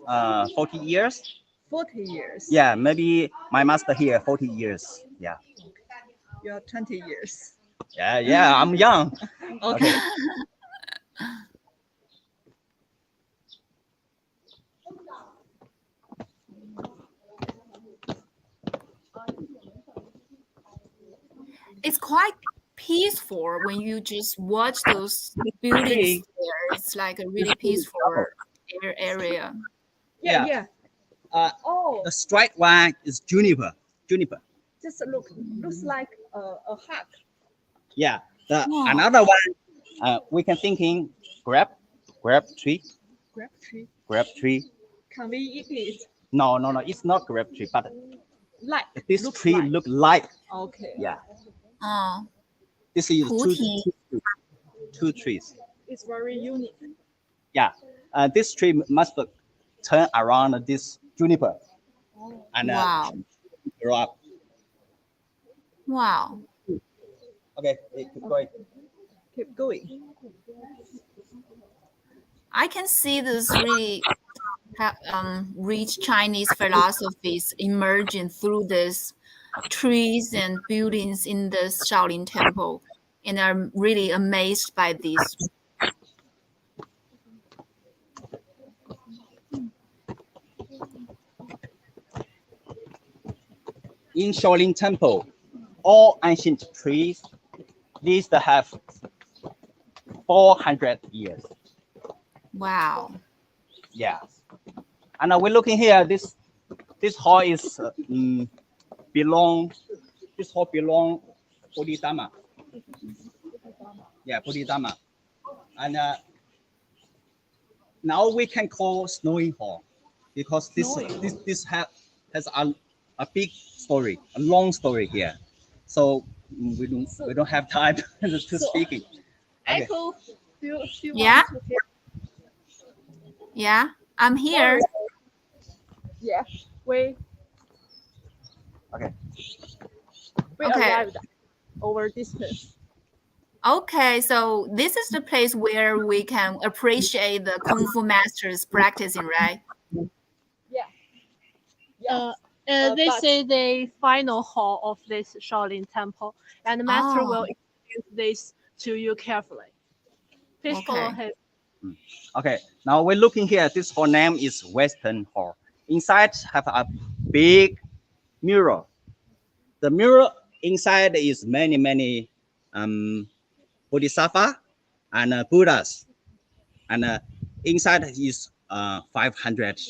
40 years. 40 years. Yeah, maybe my master here 40 years. Yeah. You're 20 years. Yeah, I'm young. Okay. It's quite peaceful when you just watch those buildings there. It's like a really peaceful area. Yeah. The straight one is juniper. Just looks like a hut. Yeah. Another one, we can thinking grab tree. Grab tree. Can we eat it? No, it's not grab tree, but like this tree look like. Okay. Yeah. Oh. This is two trees. It's very unique. Yeah. This tree must turn around this juniper. And grow up. Wow. Okay, keep going. keep going. I can see this really rich Chinese philosophies emerging through these trees and buildings in the Shaolin Temple, and I'm really amazed by this. In Shaolin Temple, all ancient trees, these have 400 years. Wow. Yeah. And we're looking here, this hall is belong Bodhidharma. Yeah, Bodhidharma. And now we can call snowing hall because this has a big story, a long story here. So we don't have time to speaking. Okay. Eiko, do you Yeah? want to hear? Yeah, I'm here. Yeah, we Okay. We Okay. arrived over distance. Okay, so this is the place where we can appreciate the Kung Fu masters practicing, right? Yeah. This is the final hall of this Shaolin Temple, and the master will introduce this to you carefully. Please follow him. Okay, now we're looking here. This hall name is Western Hall. Inside have a big mirror. The mirror inside is many Bodhisattva and Buddhas, and inside is 500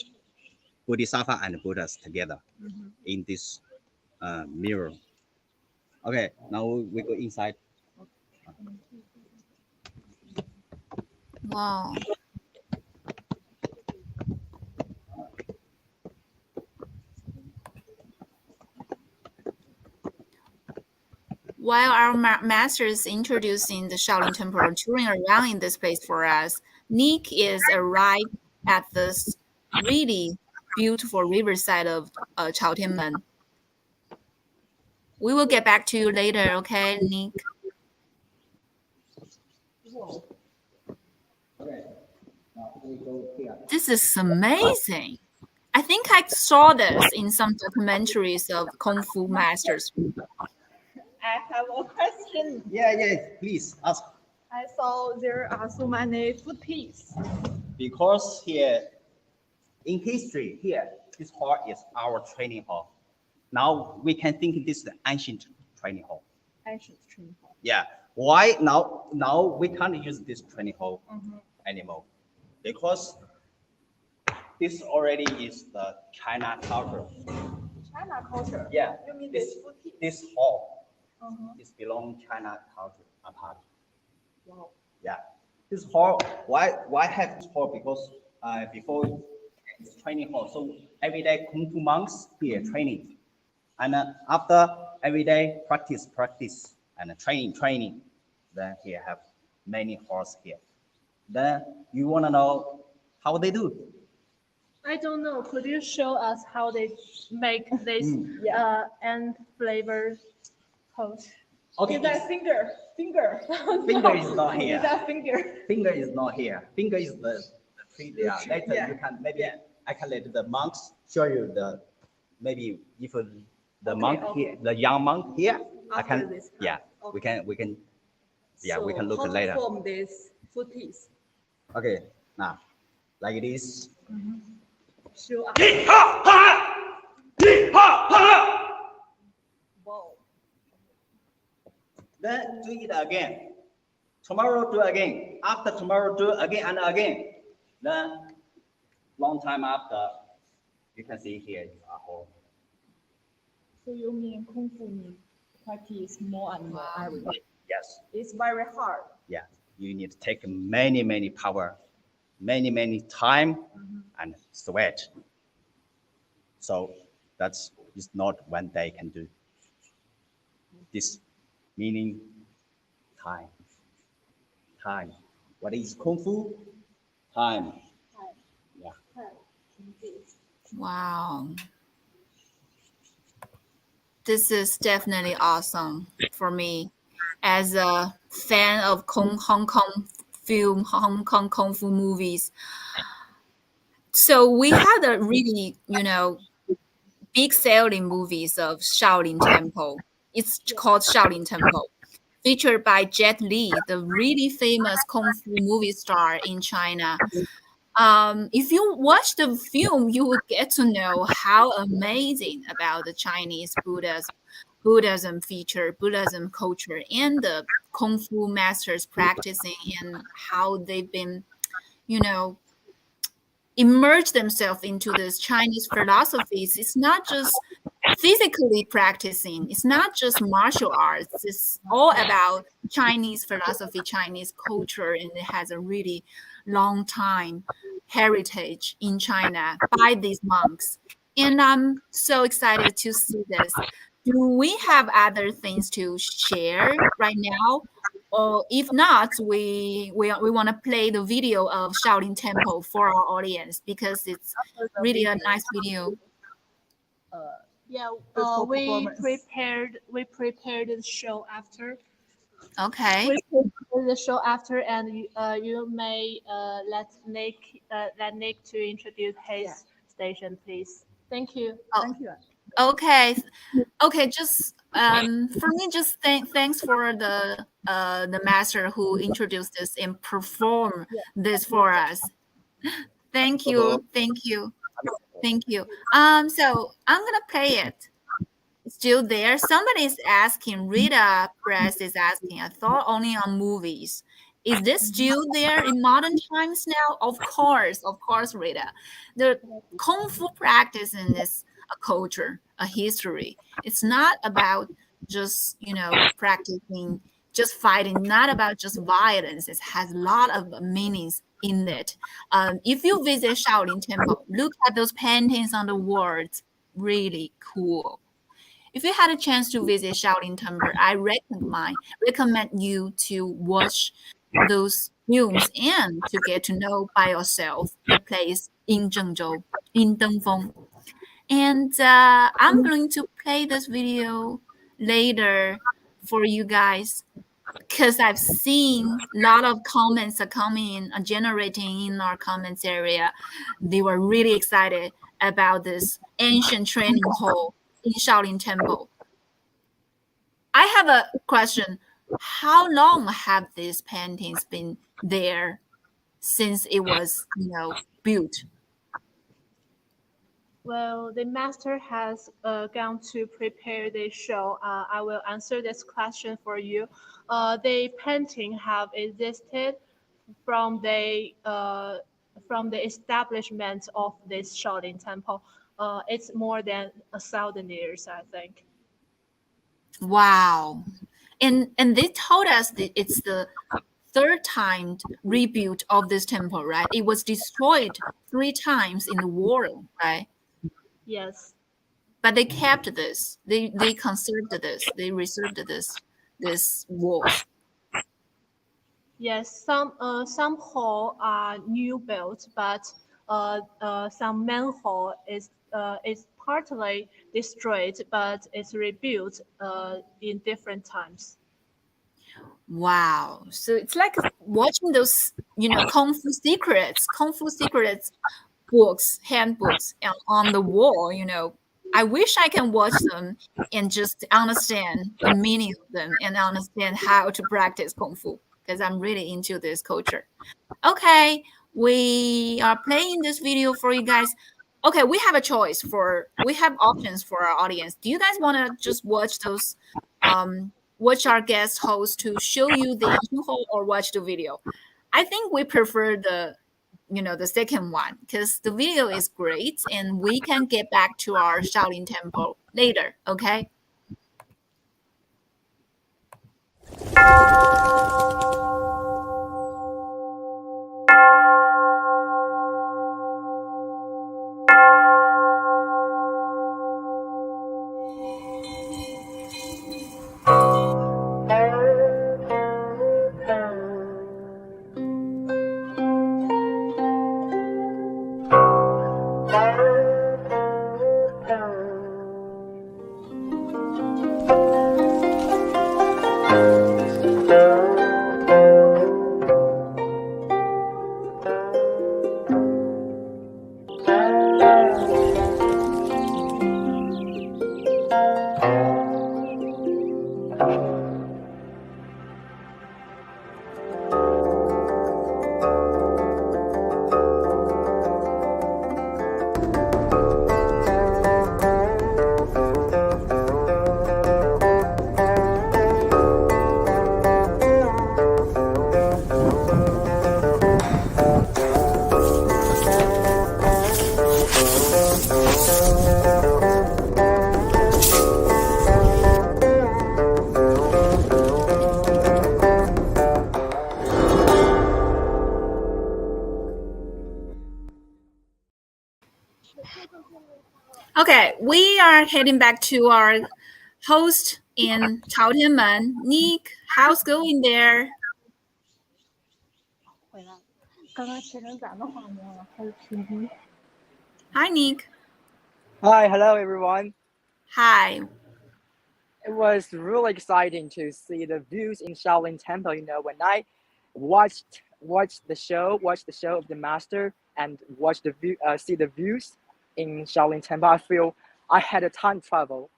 Bodhisattva and Buddhas together in this mirror. Okay, now we go inside. Wow. While our masters introducing the Shaolin Temple or touring around in this place for us, Nick is arrived at this really beautiful riverside of Chaotianmen. We will get back to you later, okay, Nick? This is amazing. I think I saw this in some documentaries of Kung Fu masters. I have a question. Yeah, please ask. I saw there are so many footprints. Because here, in history, here, this hall is our training hall. Now we can think this is the ancient training hall. Ancient training hall. Yeah. Why now we can't use this training hall anymore? Because this already is the China culture. China culture? Yeah. You mean this hall is belong China culture apart. Wow. Yeah. This hall, why have this hall? Because before it's training hall, so every day Kung Fu monks here training. And after every day practice and training, then here have many halls here. Then you want to know how they do? I don't know. Could you show us how they make this and flavor toast? Okay. Is that finger? Finger. Finger is not here. Is that finger? Finger is not here. Finger is the tree there. Later you can I can let the monks show you the maybe if the monk here, the young monk here. After I can this we can we can look how to later. form this foot piece? Okay, now like this. Show us. Wow. Then do it again. Tomorrow do again. After tomorrow do again and again. Then long time after, you can see here is a hole. So you mean Kung Fu means practice more and more every day? Yes. It's very hard. Yeah. You need to take many power, many time and sweat. So that's is not one day can do. This meaning time. Time. What is Kung Fu? Time. Yeah. Wow. This is definitely awesome for me. as a fan of Hong Kong film, Hong Kong Kung Fu movies. So we had a really, big selling movies of Shaolin Temple. It's called Shaolin Temple, featured by Jet Li, the really famous Kung Fu movie star in China. If you watch the film, you will get to know how amazing about the Chinese Buddhism feature, Buddhism culture, and the Kung Fu masters practicing and how they've been, you know, immerse themselves into this Chinese philosophies. It's not just physically practicing. It's not just martial arts. It's all about Chinese philosophy, Chinese culture, and it has a really long time heritage in China by these monks. And I'm so excited to see this. Do we have other things to share right now? Or if not, we want to play the video of Shaolin Temple for our audience because it's really a nice video. Yeah, we prepared the show after. Okay. We prepared the show after, and you may let Nick to introduce his station, please. Thank you. Thank you. Okay. Just for me, just thanks for the master who introduced this and perform this for us. Thank you. So I'm gonna play it. It's still there. Somebody's asking. Rita Press is asking. I thought only on movies. Is this still there in modern times now? Of course, Rita. The Kung Fu practice in this a culture, a history. It's not about just practicing, just fighting. Not about just violence. It has a lot of meanings in it. If you visit Shaolin Temple, look at those paintings on the walls. Really cool. If you had a chance to visit Shaolin Temple, I recommend you to watch those films and to get to know by yourself the place in Zhengzhou, in Dengfeng. And I'm going to play this video later for you guys because I've seen a lot of comments are coming in, are generating in our comments area. They were really excited about this ancient training hall in Shaolin Temple. I have a question. How long have these paintings been there since it was, built? Well, the master has gone to prepare the show. I will answer this question for you. The painting have existed from the establishment of this Shaolin Temple. It's more than 1,000 years, I think. Wow. And they told us that it's the third time rebuilt of this temple, right? It was destroyed 3 times in the war, right? Yes. But they kept this. They conserved this. They reserved this walls. Yes, some hall are new built, but some main hall is partly destroyed, but it's rebuilt in different times. Wow. So it's like watching those, Kung Fu Secrets books, handbooks on the wall, I wish I can watch them and just understand the meaning of them and understand how to practice Kung Fu because I'm really into this culture. Okay, we are playing this video for you guys. Okay, we have options for our audience. Do you guys want to just watch those, watch our guest host to show you the ancient hall or watch the video? I think we prefer the second one because the video is great and we can get back to our Shaolin Temple later, okay? we are heading back to our host in Chaotianmen. Nick, how's going there? 回来了，刚刚切成咱的画面了，还有屏幕。 Hi, Nick. Hi, hello everyone. Hi. It was really exciting to see the views in Shaolin Temple. You know, when I watched the show of the master and see the views in Shaolin Temple, I feel I had a time travel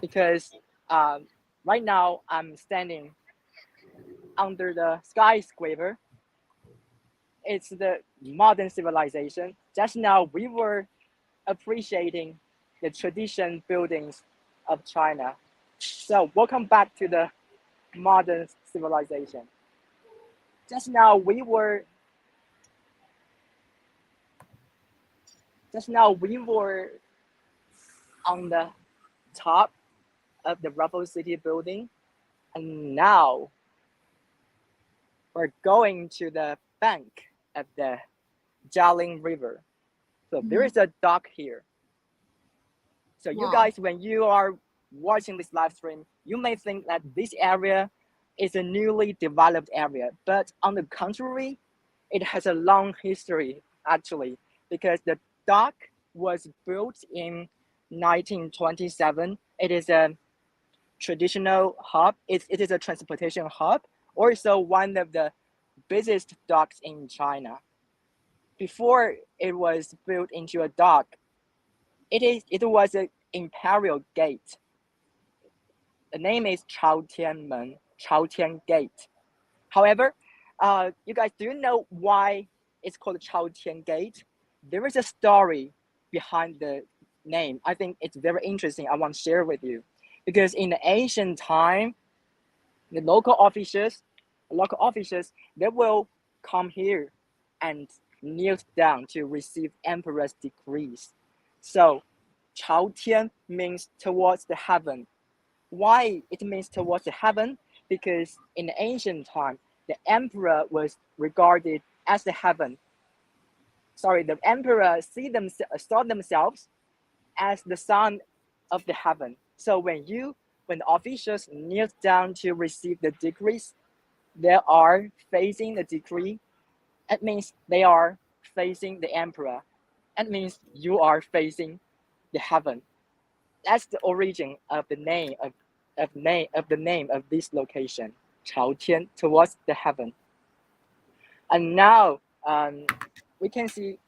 because right now I'm standing under the skyscraper. It's the modern civilization. Just now we were appreciating the tradition buildings of China. So welcome back to the modern civilization. Just now we were on the top of the Rubble City building, and now we're going to the bank of the Jialing River. So there is a dock here. So you guys, when you are watching this live stream, you may think that this area is a newly developed area, but on the contrary, it has a long history actually, because the dock was built in 1927. It is a traditional hub. It is a transportation hub, also one of the busiest docks in China. Before it was built into a dock, it was an imperial gate. The name is Chaotianmen, Chaotian Gate. However, you guys, do you know why it's called Chaotian Gate? There is a story behind the name. I think it's very interesting. I want to share with you, because in the ancient time, the local officers, they will come here and kneel down to receive emperor's decrees. So Chaotian means towards the heaven. Why it means towards the heaven? Because in the ancient time, the emperor was regarded as the heaven. Sorry, the emperor saw themselves as the son of the heaven. So when the officials kneel down to receive the decrees, they are facing the decree. It means they are facing the emperor. It means you are facing the heaven. That's the origin of the name of this location, Chaotian, towards the heaven. And now we can see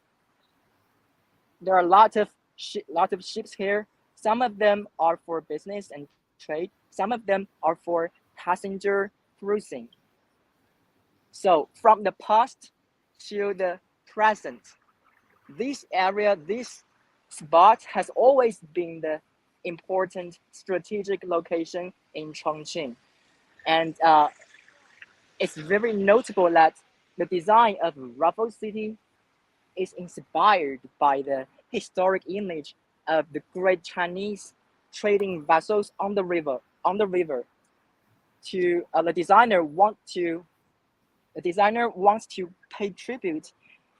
there are a lot of ships here. Some of them are for business and trade. Some of them are for passenger cruising. So from the past to the present, this area, this spot has always been the important strategic location in Chongqing. And it's very notable that the design of Rubble City is inspired by the historic image of the great Chinese trading vessels on the river. The designer wants to pay tribute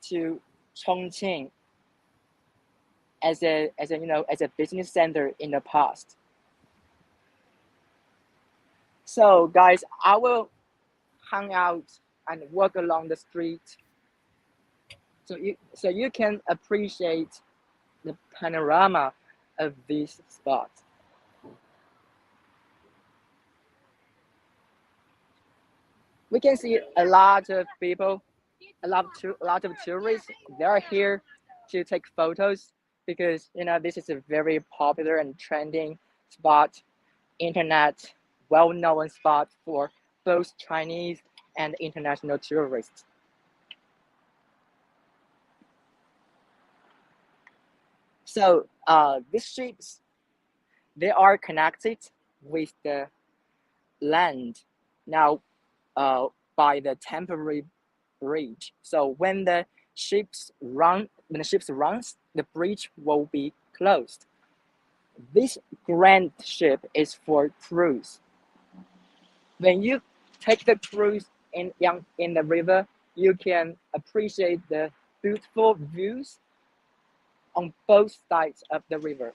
to Chongqing as a business center in the past. So guys, I will hang out and walk along the street so you can appreciate the panorama of this spot. We can see a lot of people, a lot of tourists. They are here to take photos because this is a very popular and trending spot, internet well-known spot for both Chinese and international tourists. So these ships, they are connected with the land now by the temporary bridge. So when the ships runs, the bridge will be closed. This grand ship is for cruise. When you take the cruise in the river, you can appreciate the beautiful views on both sides of the river.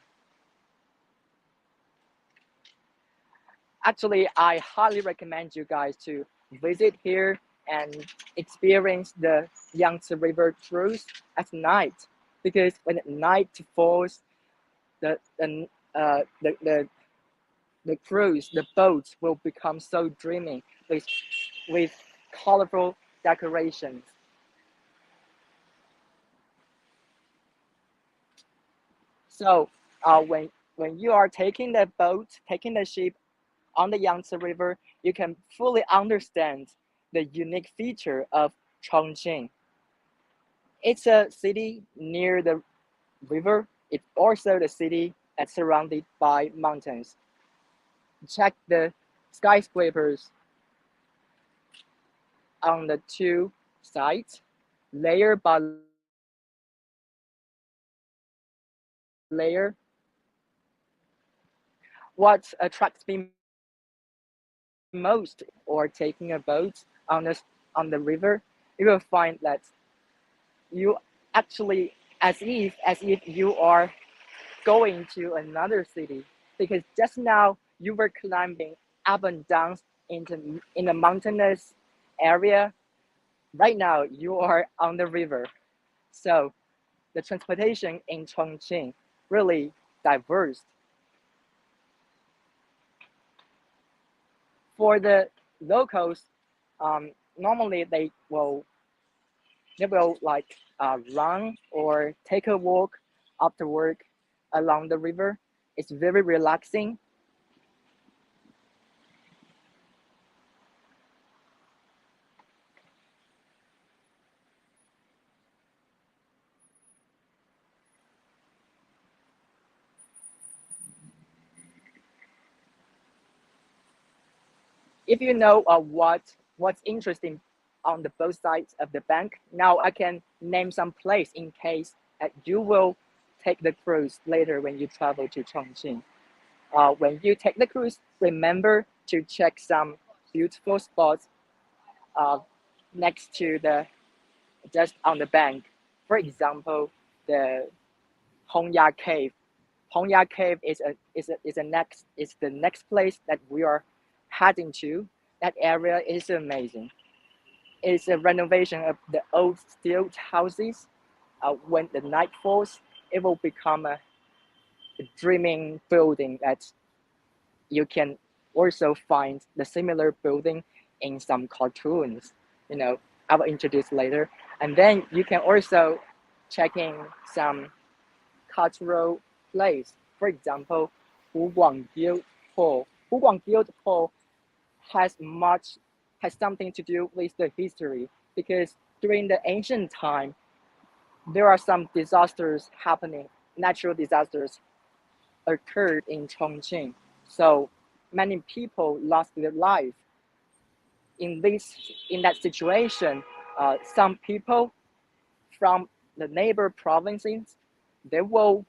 Actually, I highly recommend you guys to visit here and experience the Yangtze River cruise at night, because when night falls, the cruise, the boat will become so dreamy with colorful decorations. So when you are taking the boat, taking the ship on the Yangtze River, you can fully understand the unique feature of Chongqing. It's a city near the river. It's also the city that's surrounded by mountains. Check the skyscrapers on the two sides, layer by layer. What attracts me most or taking a boat on the river, you will find that you actually as if you are going to another city, because just now you were climbing up and down in a mountainous area. Right now you are on the river. So the transportation in Chongqing really diverse. For the locals, normally they will like run or take a walk after work along the river. It's very relaxing. If you know what's interesting on the both sides of the bank, now I can name some place in case you will take the cruise later when you travel to Chongqing. When you take the cruise, remember to check some beautiful spots uh, next to just on the bank. For example, the Hongya Cave. Hongya Cave is the next place that we are heading to. That area is amazing. It's a renovation of the old steel houses. When the night falls, it will become a dreaming building that you can also find the similar building in some cartoons. You know, I will introduce later. And then you can also check in some cultural place. For example, Guild Hall. Guild Hall has something to do with the history, because during the ancient time there are some disasters happening, natural disasters occurred in Chongqing. So many people lost their life. In that situation, some people from the neighbor provinces, they go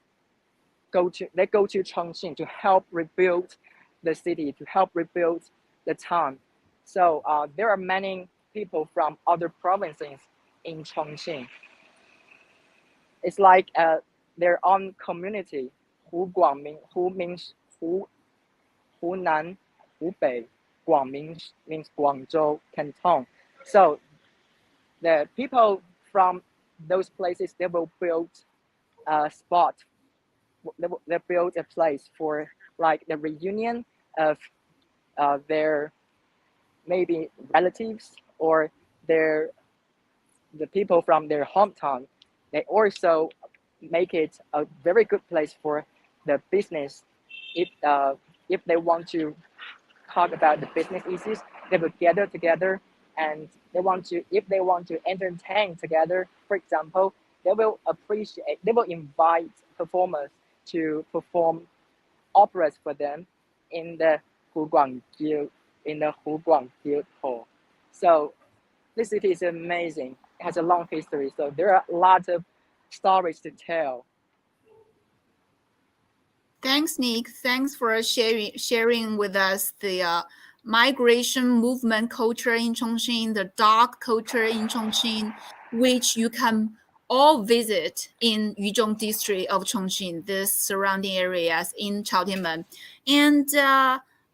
to Chongqing to help rebuild the city, to help rebuild the town. So there are many people from other provinces in Chongqing. It's like their own community. Hu means Hunan, Hubei. Guangming means Guangzhou Canton. So the people from those places, they will build a spot. They build a place for like the reunion of their maybe relatives or the people from their hometown. They also make it a very good place for the business. If they want to talk about the business issues, they will gather together, and if they want to entertain together. For example, they will invite performers to perform operas for them in the Huguang Guild Hall. So this city is amazing. It has a long history, so there are lots of stories to tell. Thanks, Nick. Thanks for sharing with us the migration movement culture in Chongqing, the dog culture in Chongqing, which you can all visit in Yuzhong district of Chongqing, the surrounding areas in Chaotianmen. And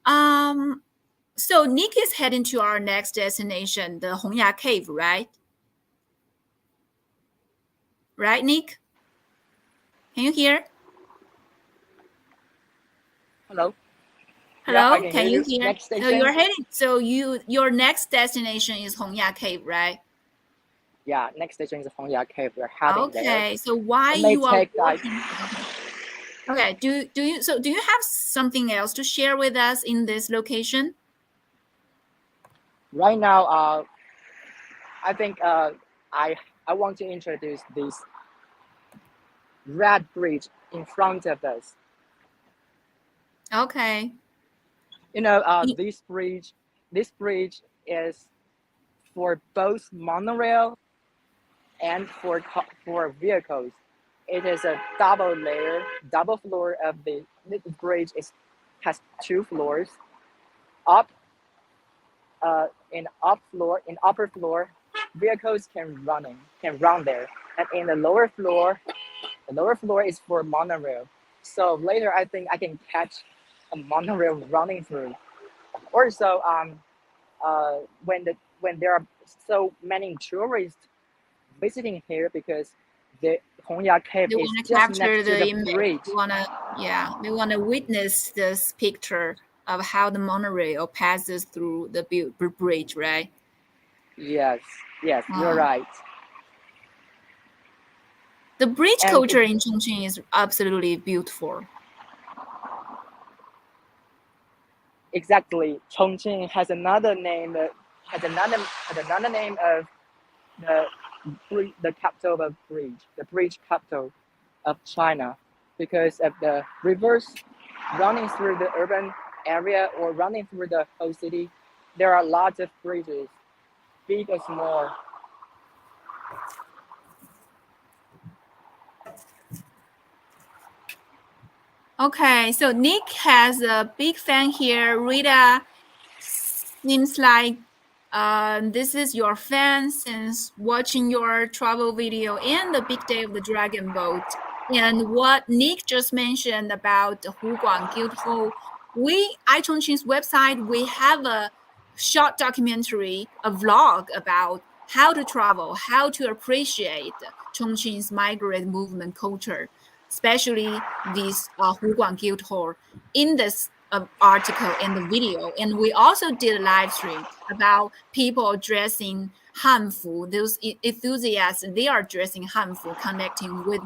So Nick is heading to our next destination, the Hongya Cave, right? Right, Nick? Can you hear? Hello. Hello, Yeah, I can you hear? Next station. So you're heading. So your next destination is Hongya Cave, right? Yeah, next station is Hongya Cave. We're heading there. Okay, so why It may you are take, walking? Okay, do you have something else to share with us in this location? Right now, I think I want to introduce this red bridge in front of us. Okay. You know, this bridge is for both monorail and for vehicles. It is a double floor of the bridge has 2 floors. Up, in upper floor, vehicles can run there, and in the lower floor is for monorail. So later, I think I can catch a monorail running through. Also, when there are so many tourists visiting here, because the Hongya Cave They is want to just capture next to the the image. bridge. They want to witness this picture of how the monorail passes through the bridge, right? Yes, you're right. The bridge culture in Chongqing is absolutely beautiful. Exactly. Chongqing has another name of the capital of bridge, the bridge capital of China, because of the rivers running through the urban area or running through the whole city. There are lots of bridges, big or small. Okay, so Nick has a big fan here. Rita seems like this is your fan since watching your travel video and the big day of the dragon boat. And what Nick just mentioned about the Huguang Guildhall, iChongqing's website, we have a short documentary, a vlog about how to travel, how to appreciate Chongqing's migrant movement culture, especially this Huguang Guildhall. In this article and the video, and we also did a live stream about people dressing Hanfu. Those enthusiasts, they are dressing Hanfu, connecting with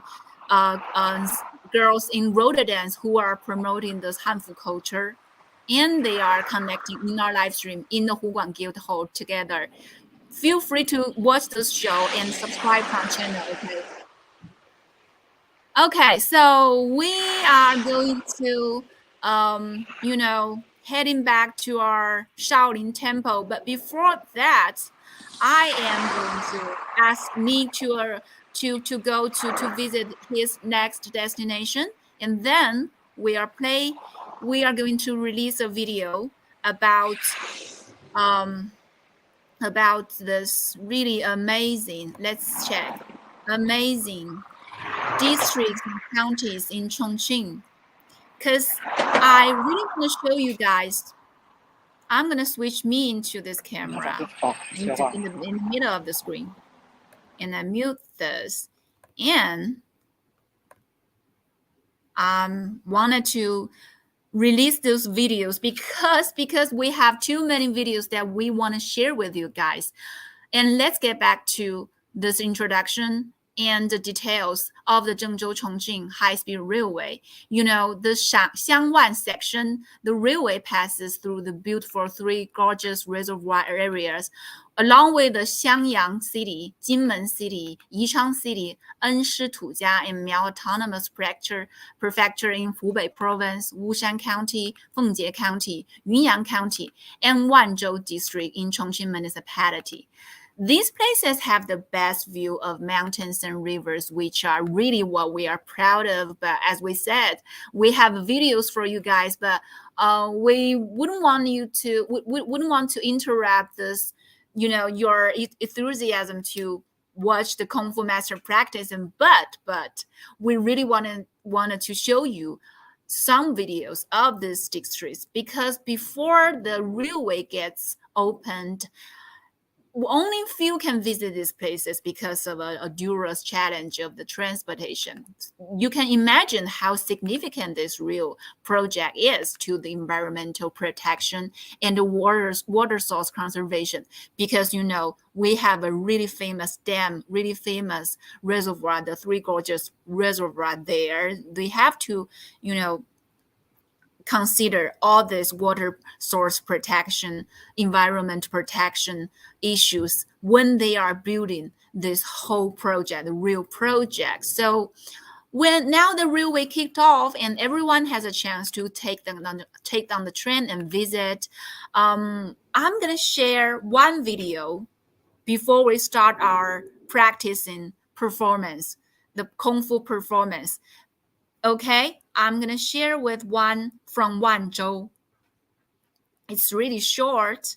girls in roller dance who are promoting this Hanfu culture, and they are connecting in our live stream in the Huguang Guildhall together. Feel free to watch this show and subscribe to our channel. Okay, so we are going to, heading back to our Shaolin Temple. But before that, I am going to ask Nick to go to visit his next destination, and then we are going to release a video about this really amazing. Let's check. Amazing districts and counties in Chongqing, because I really want to show you guys. I'm going to switch me into this camera in the middle of the screen, and I mute this, and wanted to release those videos because we have too many videos that we want to share with you guys. And let's get back to this introduction and the details of the Zhengzhou-Chongqing High-Speed Railway. You know, the Xiangwan section, the railway passes through the beautiful Three Gorges Reservoir areas, along with the Xiangyang City, Jinmen City, Yichang City, Enshi Tujia and Miao Autonomous Prefecture in Hubei Province, Wushan County, Fengjie County, Yunyang County, and Wanzhou District in Chongqing Municipality. These places have the best view of mountains and rivers, which are really what we are proud of. But as we said, we have videos for you guys, but we wouldn't want to interrupt this, your enthusiasm to watch the Kung Fu master practice. But we really wanted to show you some videos of these districts, because before the railway gets opened, only few can visit these places because of a duress challenge of the transportation. You can imagine how significant this real project is to the environmental protection and the water source conservation, because we have a really famous dam, really famous reservoir, the Three Gorges Reservoir there. We have to consider all this water source protection, environment protection issues when they are building this whole project, the real project. So when now the railway kicked off and everyone has a chance to take down the train and visit, I'm going to share one video before we start our practicing performance, the Kungfu performance. Okay, I'm going to share with one from Wanzhou. It's really short.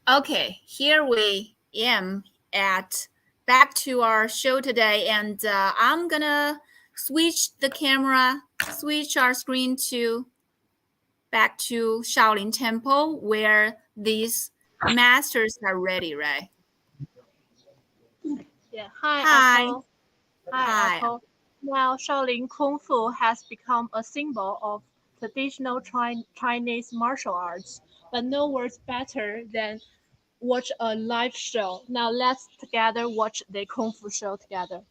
Okay, here we am back to our show today, and I'm gonna switch our screen back to Shaolin Temple, where these masters are ready, right? Yeah. Hi, Hi. Eiko. Hi, Eiko. Now, Shaolin Kung Fu has become a symbol of traditional Chinese martial arts, but no words better than watch a live show. Now, let's together watch the Kung Fu show together.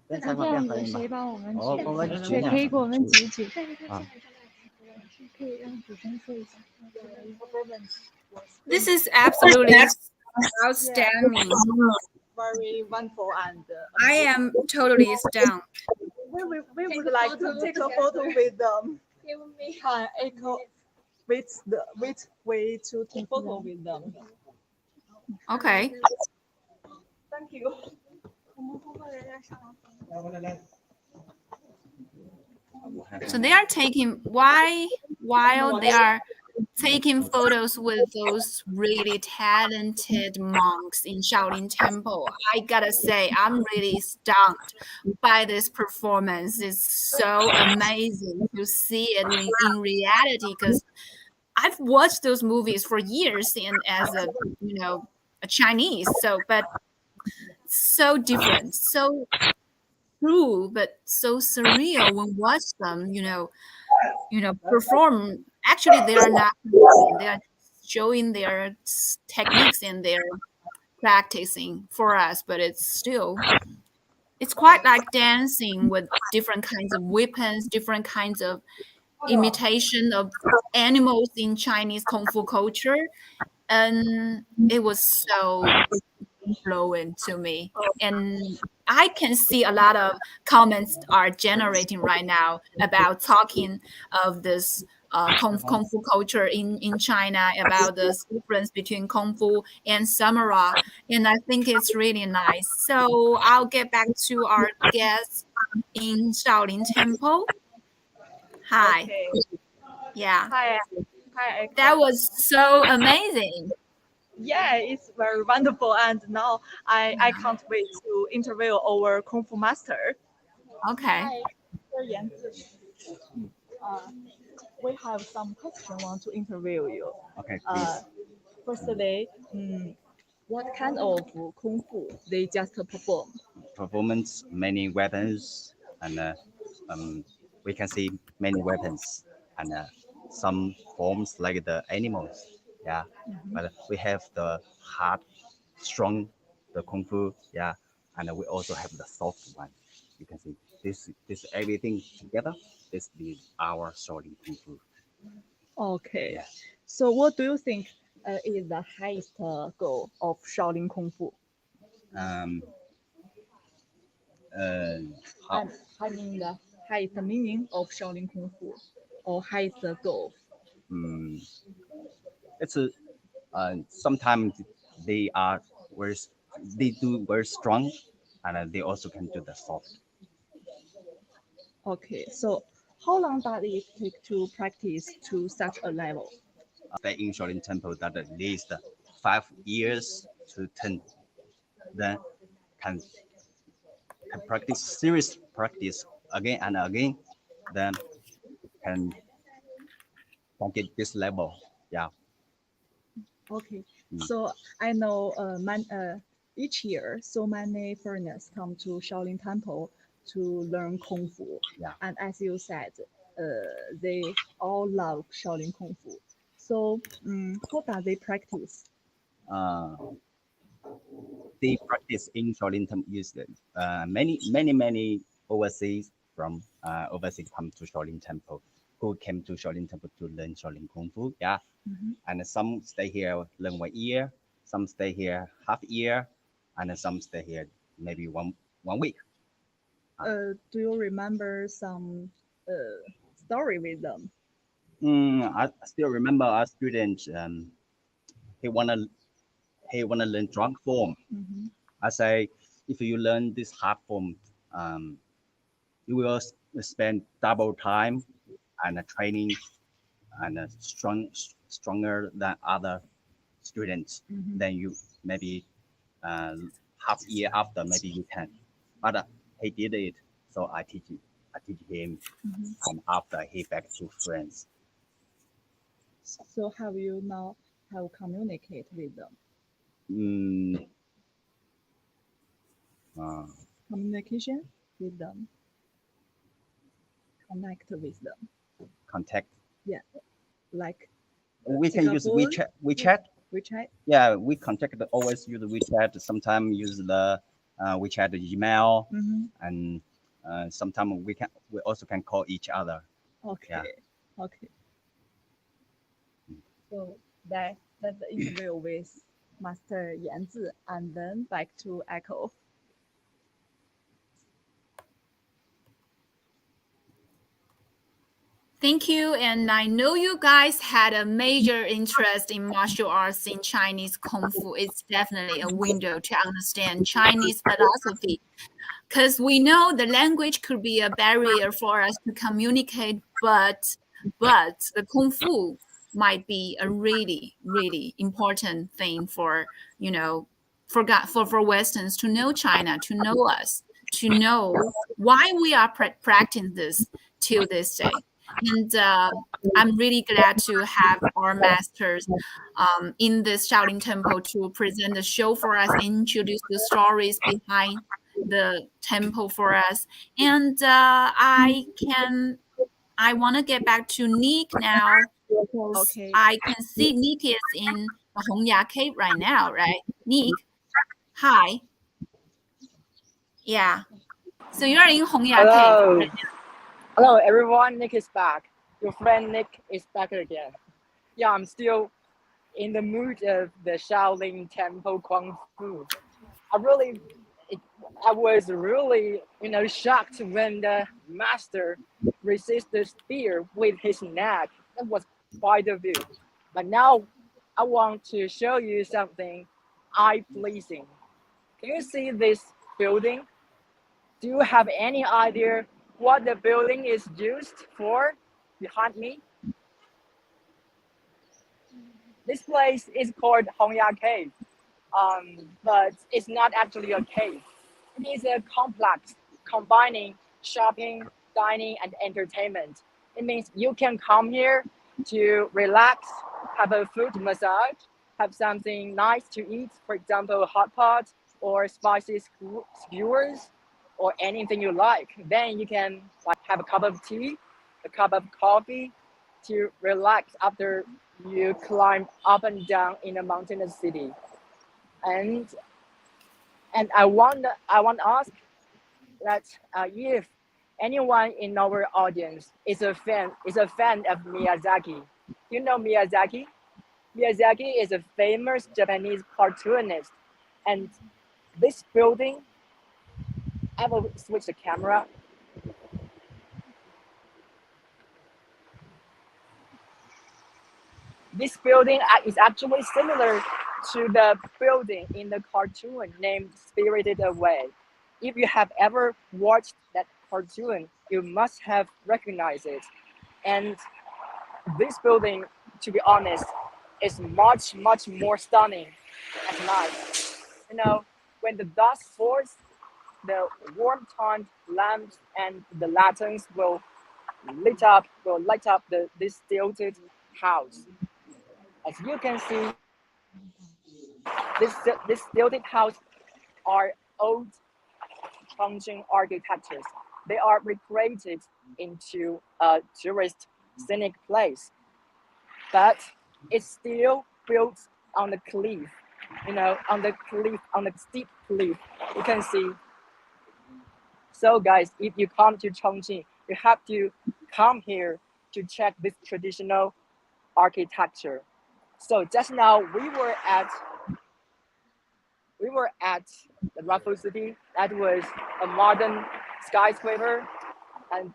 那这样子谁帮我们举？也可以给我们举举。可以让主持人说一下。This is absolutely outstanding. Very wonderful, and I am totally stunned. we would like to take a photo with them. Eiko, which way to take photo with them? Okay. Thank you. So they are taking while they are taking photos with those really talented monks in Shaolin Temple. I gotta say, I'm really stunned by this performance. It's so amazing to see it in reality, because I've watched those movies for years and as a Chinese, but so different, so true, but so surreal when watch them, perform. Actually, they are not performing. They are showing their techniques and they're practicing for us, but it's quite like dancing with different kinds of weapons, different kinds of imitation of animals in Chinese Kung Fu culture. And it was so flowing to me. And I can see a lot of comments are generating right now about talking of this Kung Fu culture in China, about the difference between Kung Fu and samurai. And I think it's really nice. So I'll get back to our guest in Shaolin Temple. Hi. Okay. Yeah. Hi. Hi. That was so amazing. Yeah, it's very wonderful, and now I can't wait to interview our Kung Fu master. Okay. We have some questions want to interview you. Okay, please. Firstly, what kind of Kung Fu they just perform? Performance, many weapons, and we can see many weapons and some forms like the animals. Yeah, but we have the hard, strong, the Kung Fu. Yeah, and we also have the soft one. You can see this everything together. This is our Shaolin Kungfu. Okay. Yeah. So what do you think is the highest goal of Shaolin Kung Fu? How, I mean the highest meaning of Shaolin Kung Fu or highest goal. it's a sometimes they are very they do very strong, and they also can do the soft. Okay. So how long does it take to practice to such a level? Stay in Shaolin Temple that at least 5 years to 10, then can practice serious practice again and again, then can get this level. Yeah. Okay. So I know each year so many foreigners come to Shaolin Temple to learn Kung Fu. Yeah. And as you said, they all love Shaolin Kung Fu. So how do they practice? Uh, they practice in Shaolin Temple. Use many overseas from overseas come to Shaolin Temple, who came to Shaolin Temple to learn Shaolin Kung Fu. Yeah. And some stay here learn 1 year, some stay here half year, and some stay here maybe one week. Do you remember some story with them? I still remember our student. He wanna learn drunk form. I say, if you learn this hard form, you will spend double time and training and stronger than other students. Then you maybe half year after maybe you can. But he did it, so I teach him, and after he back to France. So how you now how communicate with them? Mm, Communication with them. Connect with them. contact. Yeah. Like We can use Singapore, WeChat. WeChat. Yeah, we contact always use WeChat. Sometimes use the WeChat email, and sometimes we also can call each other. Okay. Yeah. Okay. So that's the interview with Master Yanzi, and then back to Eiko. Thank you. And I know you guys had a major interest in martial arts in Chinese Kung Fu. It's definitely a window to understand Chinese philosophy, because we know the language could be a barrier for us to communicate, but the Kung Fu might be a really important thing for for Westerns to know China, to know us, to know why we are practicing this till this day. And I'm really glad to have our masters in this Shaolin Temple to present the show for us, introduce the stories behind the temple for us. And I want to get back to Nick now, because Okay. I can see Nick is in the Hongya Cave right now, right? Nick, hi. Yeah. So you're in Hongya Cave. Hello. Hello, everyone. Nick is back. Your friend Nick is back again. Yeah, I'm still in the mood of the Shaolin Temple Kung Fu. I was really, shocked when the master resists the spear with his neck. That was quite a view. But now I want to show you something eye-pleasing. Can you see this building? Do you have any idea what the building is used for behind me? This place is called Hongya Cave, but it's not actually a cave. It is a complex combining shopping, dining, and entertainment. It means you can come here to relax, have a food massage, have something nice to eat, for example, hot pot or spicy skewers, or anything you like. Then you can have a cup of tea, a cup of coffee to relax after you climb up and down in a mountainous city. And And I want to ask that if anyone in our audience is a fan of Miyazaki. You know Miyazaki? Miyazaki is a famous Japanese cartoonist, and this building, I will switch the camera. This building is actually similar to the building in the cartoon named Spirited Away. If you have ever watched that cartoon, you must have recognized it. And this building, to be honest, is much more stunning at night. You know, when the dusk falls, the warm toned lamps and the lanterns will light up this tilted house. As you can see, this tilted house are old Chongqing architectures. They are recreated into a tourist scenic place, but it's still built on the cliff, on the steep cliff. You can see. So guys, if you come to Chongqing, you have to come here to check this traditional architecture. So just now we were at the Raffles City. That was a modern skyscraper, and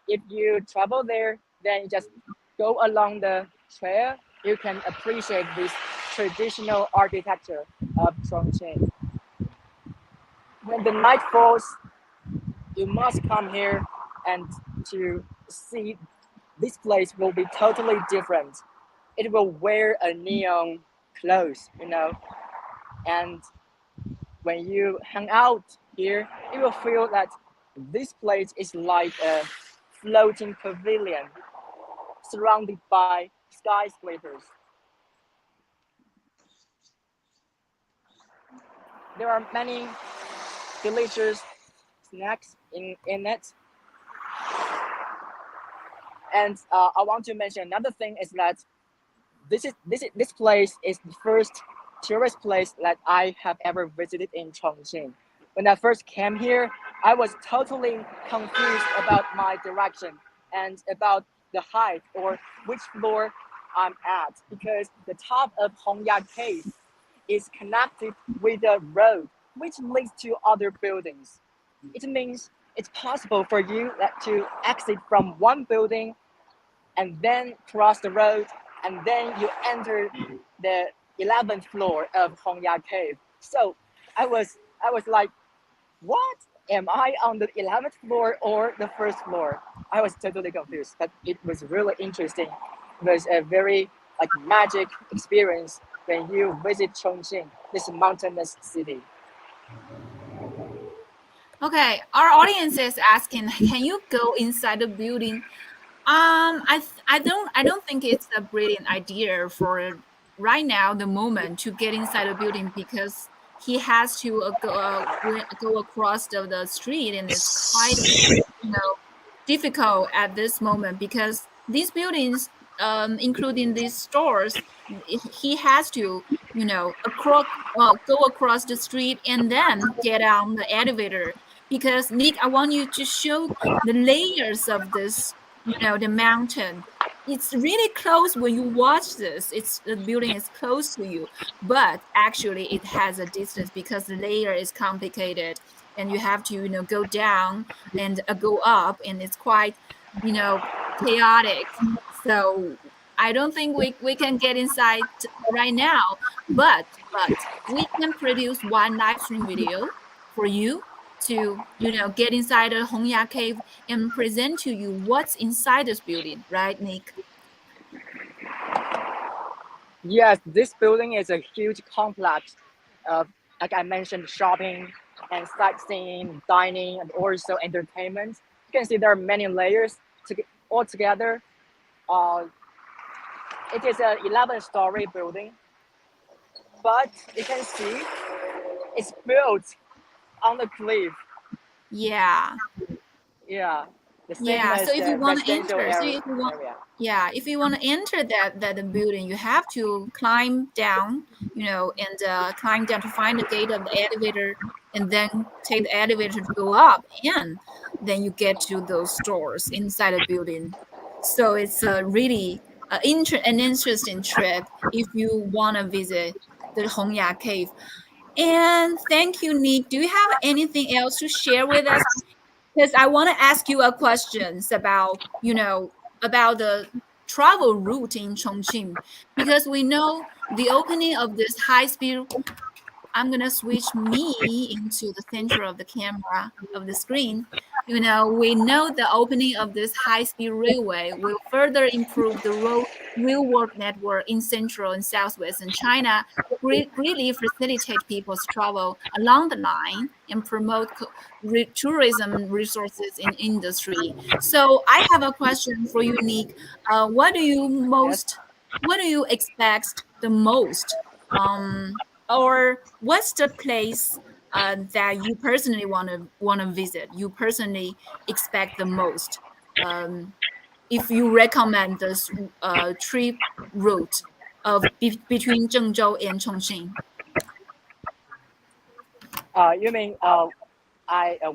if you travel there, then you just go along the trail. You can appreciate this traditional architecture of Chongqing. When the night falls, you must come here, and to see this place will be totally different. It will wear a neon clothes, and when you hang out here, you will feel that this place is like a floating pavilion surrounded by skyscrapers. There are many delicious snacks in it. And I want to mention another thing is that this place is the first tourist place that I have ever visited in Chongqing. When I first came here, I was totally confused about my direction and about the height or which floor I'm at, because the top of Hongya Cave is connected with a road which leads to other buildings. It means it's possible for you to exit from one building and then cross the road, and then you enter the 11th floor of Hongya Cave. So I was like, what? Am I on the 11th floor or the first floor? I was totally confused, but it was really interesting. It was a very magic experience when you visit Chongqing, this mountainous city. Okay, our audience is asking, can you go inside the building? I don't think it's a brilliant idea for right now, the moment, to get inside the building, because he has to go across the street, and it's quite difficult at this moment, because these buildings, including these stores, he has to go across the street and then get on the elevator. Because Nick, I want you to show the layers of this, the mountain. It's really close when you watch this. The building is close to you, but actually it has a distance because the layer is complicated, and you have to go down and go up, and it's quite chaotic. So I don't think we can get inside right now, but we can produce one live stream video for you to get inside the Hongya Cave and present to you what's inside this building, right, Nick? Yes, this building is a huge complex of, like I mentioned, shopping and sightseeing, dining, and also entertainment. You can see there are many layers all together. It is an 11-story building, but you can see it's built on the cliff. Yeah. Yeah. The same Yeah. as So if the you want to residential enter, area. if you want to enter that building, you have to climb down, and climb down to find the gate of the elevator, and then take the elevator to go up, and then you get to those stores inside the building. So it's a really an interesting trip if you want to visit the Hongya Cave. And thank you, Nick. Do you have anything else to share with us? Because I want to ask you a questions about, about the travel route in Chongqing, because we know the opening of this high-speed. I'm gonna switch me into the center of the camera of the screen. We know the opening of this high-speed railway will further improve the road railwork network in central and southwestern China, greatly facilitate people's travel along the line and promote tourism resources in industry. So I have a question for you, Nick. Yes. What do you expect the most? Or what's the place that you personally want to visit? You personally expect the most, if you recommend this trip route of between Zhengzhou and Chongqing. You mean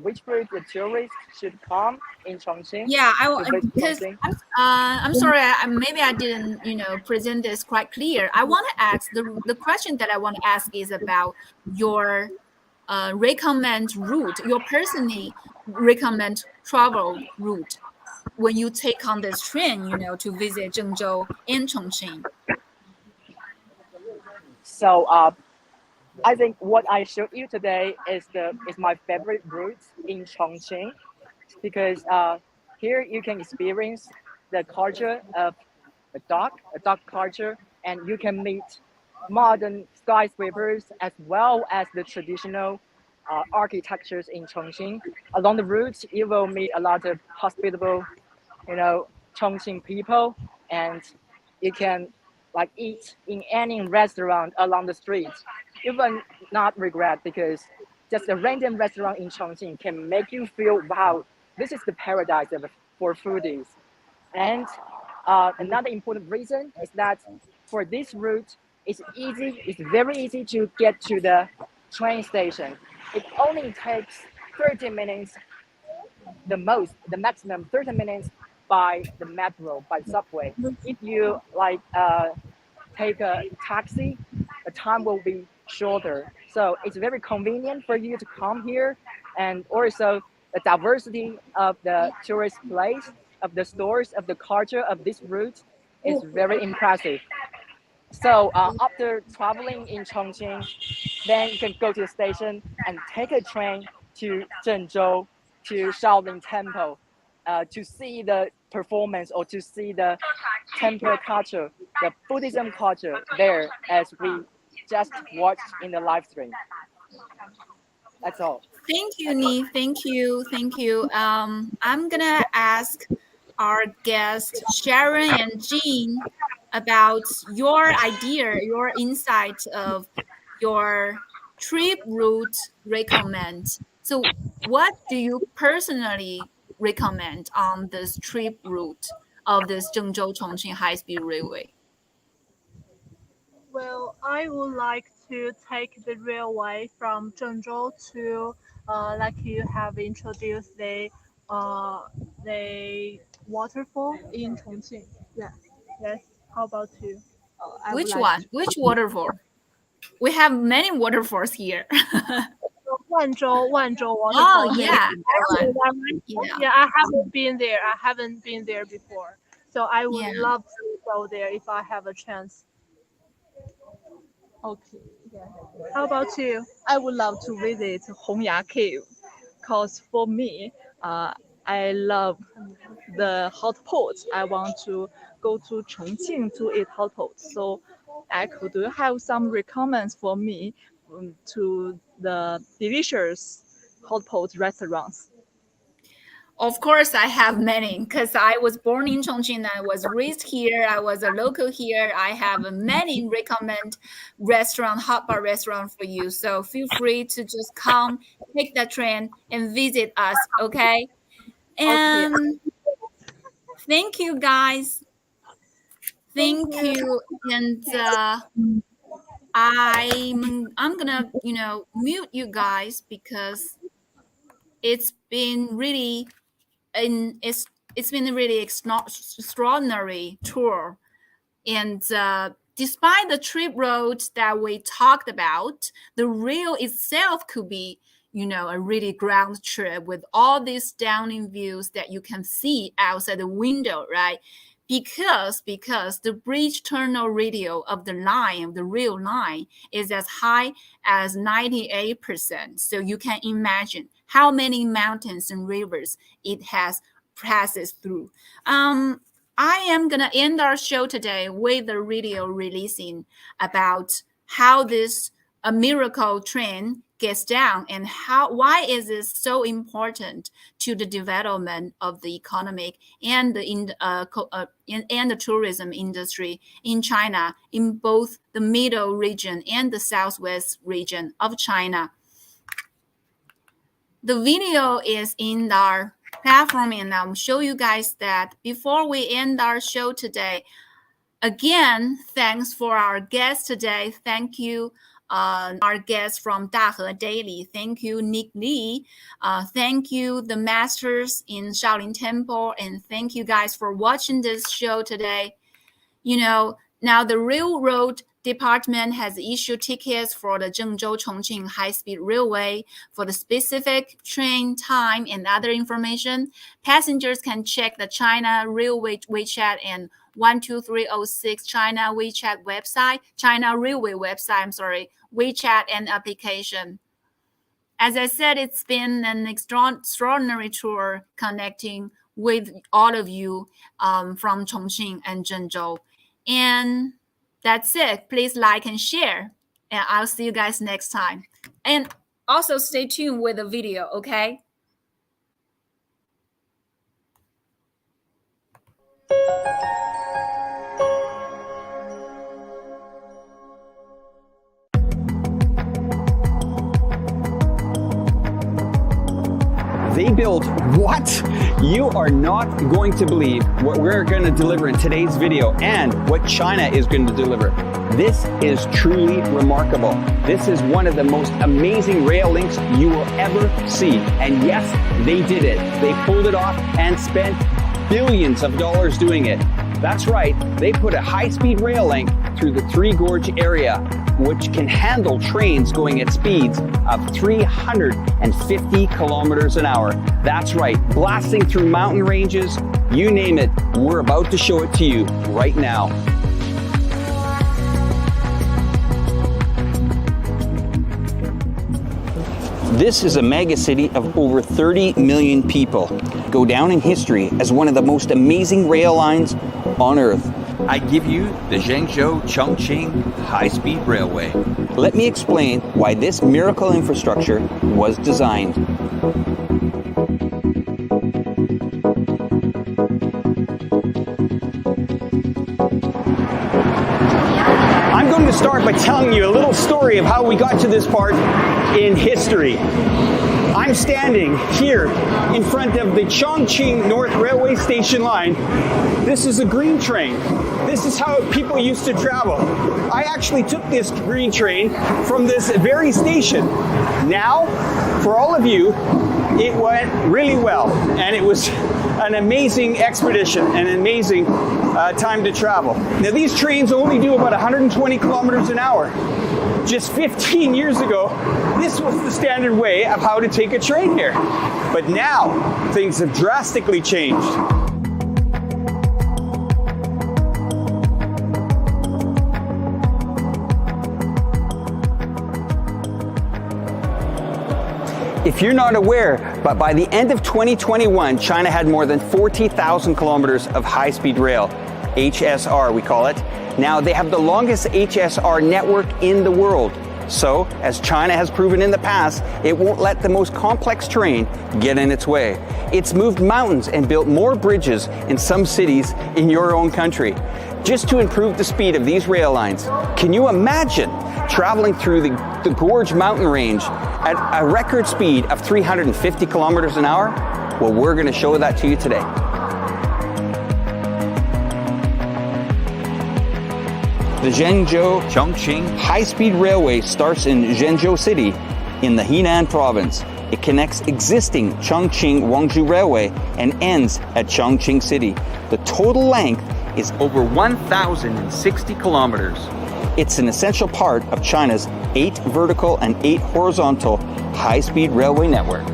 which route the tourists should come in Chongqing Yeah, to visit because Chongqing? I'm sorry, maybe I didn't, present this quite clear. I want to ask the question that I want to ask is about your recommend route, your personally recommend travel route when you take on this train, to visit Zhengzhou and Chongqing. So I think what I showed you today is my favorite route in Chongqing because here you can experience the culture of a dog culture, and you can meet modern skyscrapers as well as the traditional architectures in Chongqing. Along the route, you will meet a lot of hospitable, Chongqing people, and you can like eat in any restaurant along the street. You will not regret because just a random restaurant in Chongqing can make you feel, wow, this is the paradise for foodies. And another important reason is that for this route, it's very easy to get to the train station. It only takes 30 minutes, the maximum 30 minutes by the metro, by subway. If you take a taxi, the time will be shorter. So it's very convenient for you to come here, and also the diversity of the tourist place, of the stores, of the culture of this route is very impressive. So after traveling in Chongqing, then you can go to the station and take a train to Zhengzhou, to Shaolin Temple, to see the performance or to see the temple culture, the Buddhism culture there, as we just watched in the live stream. That's all. Thank you, Ni. Thank you. I'm gonna ask our guest Sharon and Jean about your idea, your insight of your trip route recommend. So, what do you personally recommend on this trip route of this Zhengzhou-Chongqing High-Speed Railway? Well, I would like to take the railway from Zhengzhou to, like you have introduced the waterfall in Chongqing. Yes, yes. How about you? I would Which like one? to. Which waterfall? We have many waterfalls here. Wanzhou Oh waterfall. yeah, that one. Yeah, Yeah, I haven't been there. I haven't been there before. So I would yeah. love to go there if I have a chance. Okay. Yeah. How about you? I would love to visit Hongya Cave, cause for me, I love the hot pot. I want to go to Chongqing to eat hot pot. So, Eiko, do you have some recommends for me to the delicious hot pot restaurants? Of course, I have many because I was born in Chongqing. I was raised here. I was a local here. I have many recommend hot bar restaurant for you. So feel free to just come, take the train, and visit us. Okay. Okay. And thank you, guys. Thank Thank you. you. And I'm gonna, mute you guys because it's been really it's been a really extraordinary tour, and despite the trip road that we talked about, the rail itself could be, a really ground trip with all these stunning views that you can see outside the window, right? Because the bridge tunnel radius of the rail line is as high as 98%. So you can imagine how many mountains and rivers it passes through. I am gonna end our show today with a video releasing about how this miracle train gets down and why is it so important to the development of the economic and the tourism industry in China, in both the middle region and the southwest region of China. The video is in our platform, and I'll show you guys that. Before we end our show today, again, thanks for our guests today. Thank you, our guests from Dahe Daily. Thank you, Nick Lee. Thank you, the masters in Shaolin Temple, and thank you guys for watching this show today. Now the Railroad Department has issued tickets for the Zhengzhou-Chongqing High-Speed Railway. For the specific train time and other information, passengers can check the China Railway WeChat and 12306 China WeChat website, China Railway website, WeChat and application. As I said, it's been an extraordinary tour connecting with all of you from Chongqing and Zhengzhou. And that's it. Please like and share. And I'll see you guys next time. And also stay tuned with the video, okay? They built what? You are not going to believe what we're going to deliver in today's video and what China is going to deliver. This is truly remarkable. This is one of the most amazing rail links you will ever see. And yes, they did it. They pulled it off and spent billions of dollars doing it. That's right, they put a high-speed rail link through the Three Gorges area, which can handle trains going at speeds of 350 kilometers an hour. That's right, blasting through mountain ranges, you name it. We're about to show it to you right now. This is a mega city of over 30 million people. Go down in history as one of the most amazing rail lines on Earth. I give you the Zhengzhou-Chongqing High-Speed Railway. Let me explain why this miracle infrastructure was designed. I'm going to start by telling you a little story of how we got to this part in history. I'm standing here in front of the Chongqing North Railway Station line. This is a green train. This is how people used to travel. I actually took this green train from this very station. Now, for all of you, it went really well, and it was an amazing expedition, an amazing time to travel. Now, these trains only do about 120 kilometers an hour. Just 15 years ago, this was the standard way of how to take a train here. But now, things have drastically changed. If you're not aware, but by the end of 2021, China had more than 40,000 kilometers of high-speed rail, HSR we call it. Now they have the longest HSR network in the world. So, as China has proven in the past, it won't let the most complex terrain get in its way. It's moved mountains and built more bridges in some cities in your own country, just to improve the speed of these rail lines. Can you imagine traveling through the Gorge mountain range at a record speed of 350 kilometers an hour? Well, we're going to show that to you today. The Zhengzhou-Chongqing High-Speed Railway starts in Zhengzhou City in the Henan Province. It connects existing Chongqing-Wanzhou Railway and ends at Chongqing City. The total length is over 1,060 kilometers. It's an essential part of China's 8 vertical and 8 horizontal high-speed railway network.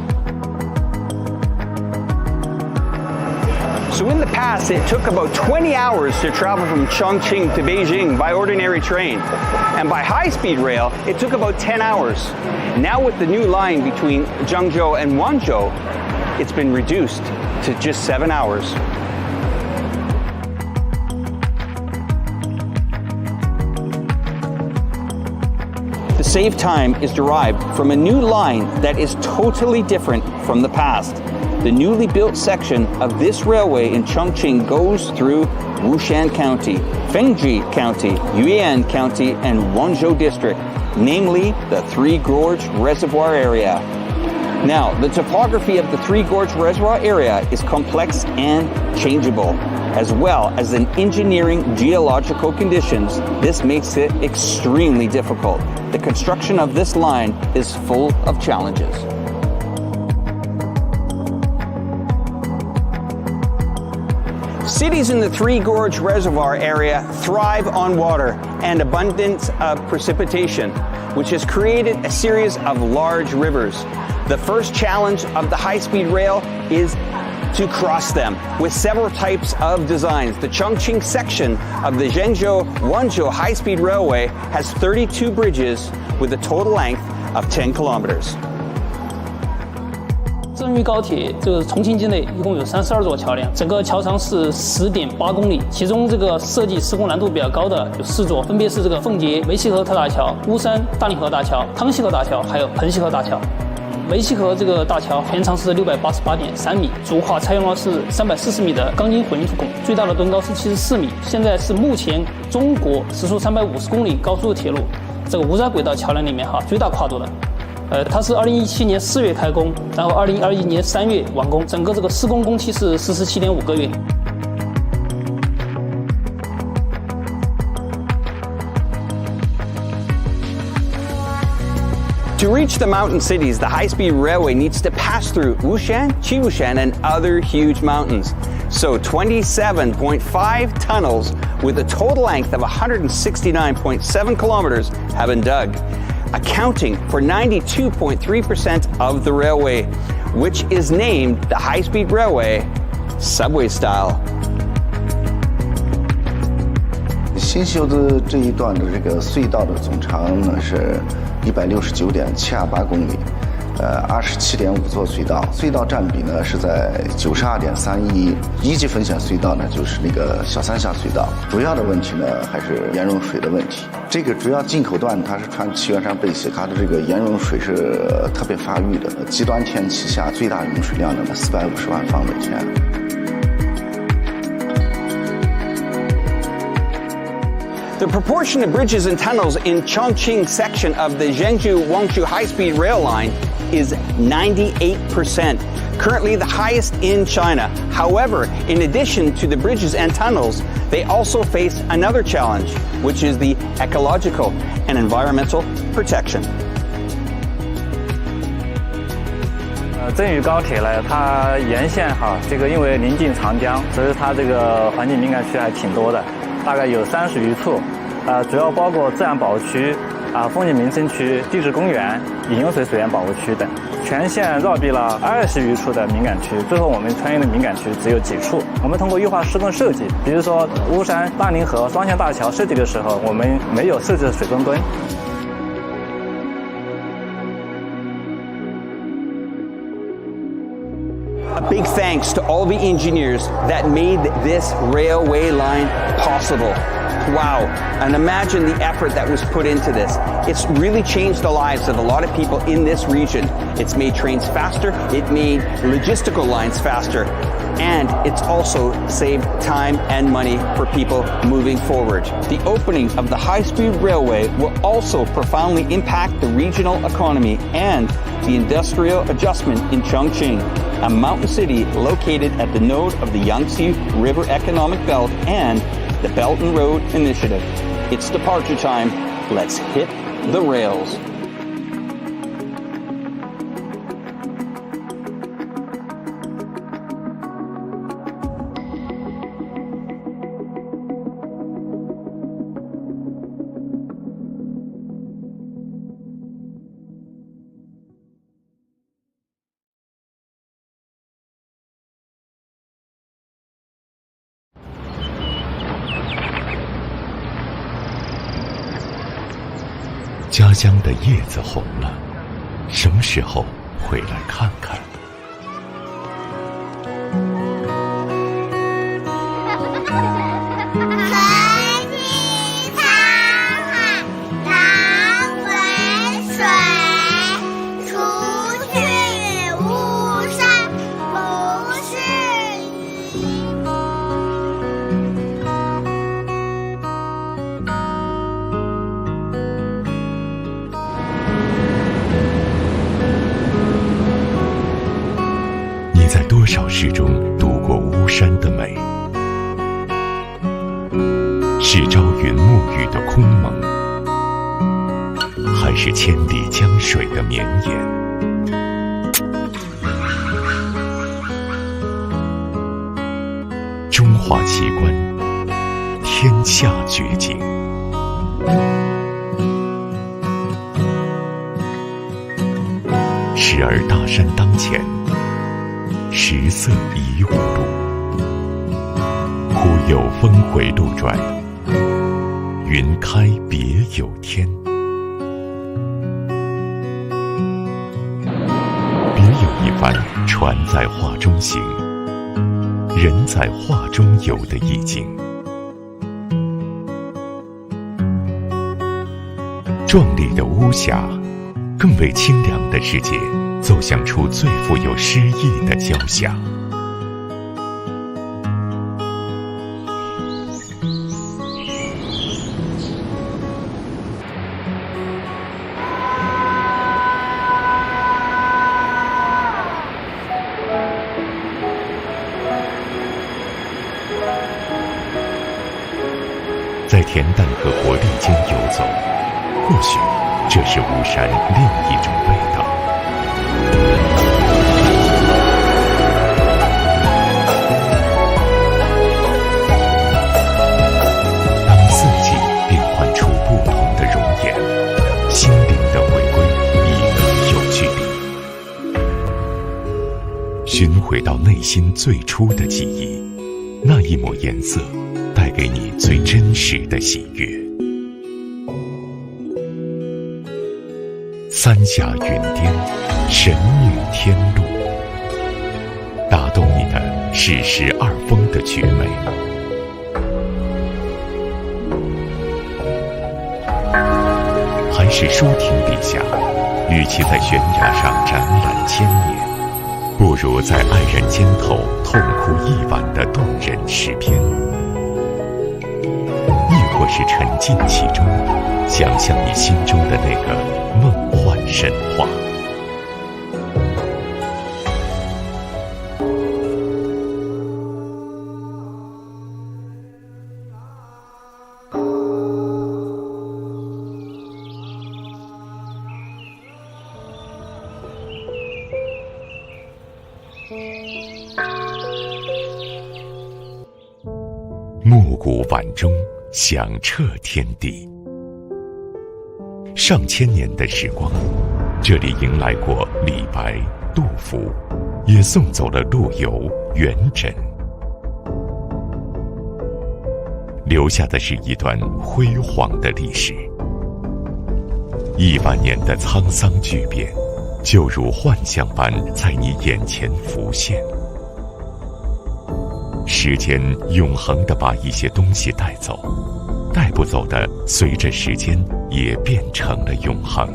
So in the past, it took about 20 hours to travel from Chongqing to Beijing by ordinary train. And by high-speed rail, it took about 10 hours. Now with the new line between Zhengzhou and Wanzhou, it's been reduced to just 7 hours. The saved time is derived from a new line that is totally different from the past. The newly built section of this railway in Chongqing goes through Wushan County, Fengjie County, Yuan County, and Wanzhou District, namely the Three Gorges Reservoir area. Now, the topography of the Three Gorges Reservoir area is complex and changeable, as well as in engineering geological conditions. This makes it extremely difficult. The construction of this line is full of challenges. Cities in the Three Gorges Reservoir area thrive on water and abundance of precipitation, which has created a series of large rivers. The first challenge of the high-speed rail is to cross them with several types of designs. The Chongqing section of the Zhengzhou-Wanzhou high-speed railway has 32 bridges with a total length of 10 kilometers. 郑渝高铁就是重庆境内一共有32座桥梁，整个桥长是10.8公里，其中这个设计施工难度比较高的有4座，分别是这个奉节梅溪河特大桥、巫山大令河大桥、汤溪河大桥，还有彭溪河大桥。梅溪河这个大桥全长是688.3米，主跨采用了是340米的钢筋混凝土拱，最大的墩高是74米。现在是目前中国时速350公里高速铁路这个无载轨道桥梁里面最大跨度的。它是2017年4月开工，然后2021年3月完工，整个这个施工工期是47.5个月。To reach the mountain cities, the high-speed railway needs to pass through Wushan, Qiwushan, and other huge mountains. So 27.5 tunnels with a total length of 169.7 kilometers have been dug, accounting for 92.3% of the railway, which is named the high-speed railway subway style. 新修的这一段的这个隧道的总长呢是169.728公里，27.5座隧道，隧道占比呢是在92.31%。一级风险隧道呢就是那个小三峡隧道，主要的问题呢还是盐融水的问题。这个主要进口段它是穿祁园山背溪，它的这个盐融水是特别发育的，极端天气下最大用水量呢450万方每天。The proportion of bridges and tunnels in Chongqing section of the Zhengzhou-Wanzhou high-speed rail line is 98%, currently the highest in China. However, in addition to the bridges and tunnels, they also face another challenge, which is the ecological and environmental protection. 郑渝高铁呢，它沿线这个因为临近长江，所以它这个环境敏感区还挺多的。 大概有30余处，主要包括自然保护区、风景名胜区、地质公园、饮用水水源保护区等。全线绕避了20余处的敏感区，最后我们穿越的敏感区只有几处。我们通过优化施工设计，比如说巫山、大凌河双向大桥设计的时候，我们没有设置水墩墩。 A big thanks to all the engineers that made this railway line possible. Wow, and imagine the effort that was put into this. It's really changed the lives of a lot of people in this region. It's made trains faster, it made logistical lines faster, and it's also saved time and money for people moving forward. The opening of the high-speed railway will also profoundly impact the regional economy and the industrial adjustment in Chongqing, a mountain city located at the node of the Yangtze River Economic Belt and the Belt and Road Initiative. It's departure time. Let's hit the rails.家乡的叶子红了，什么时候回来看看？在多少世中度过巫山的美？是朝云暮雨的空蒙，还是千里江水的绵延？中华奇观，天下绝景。时而大山当前，时色已无路，忽有峰回路转，云开别有天。别有一番船在画中行，人在画中游的意境。壮丽的巫峡，更为清凉的世界奏响出最富有诗意的交响。在恬淡和活力间游走，或许这是巫山另一种味道。当四季变换出不同的容颜，心灵的回归亦可有距离。寻回到内心最初的记忆，那一抹颜色带给你最真实的喜悦。三峡云巅，神女天路，打动你的是12峰的绝美，还是舒婷笔下，与其在悬崖上展览千年，不如在黯然肩头痛哭一晚的动人诗篇？亦或是沉浸其中，想象你心中的那个梦幻神话。暮鼓晚钟，响彻天地。上千年的时光，这里迎来过李白、杜甫，也送走了陆游、元稹，留下的是一段辉煌的历史。10000年的沧桑巨变，就如幻象般在你眼前浮现。时间永恒地把一些东西带走，带不走的随着时间也变成了永恒。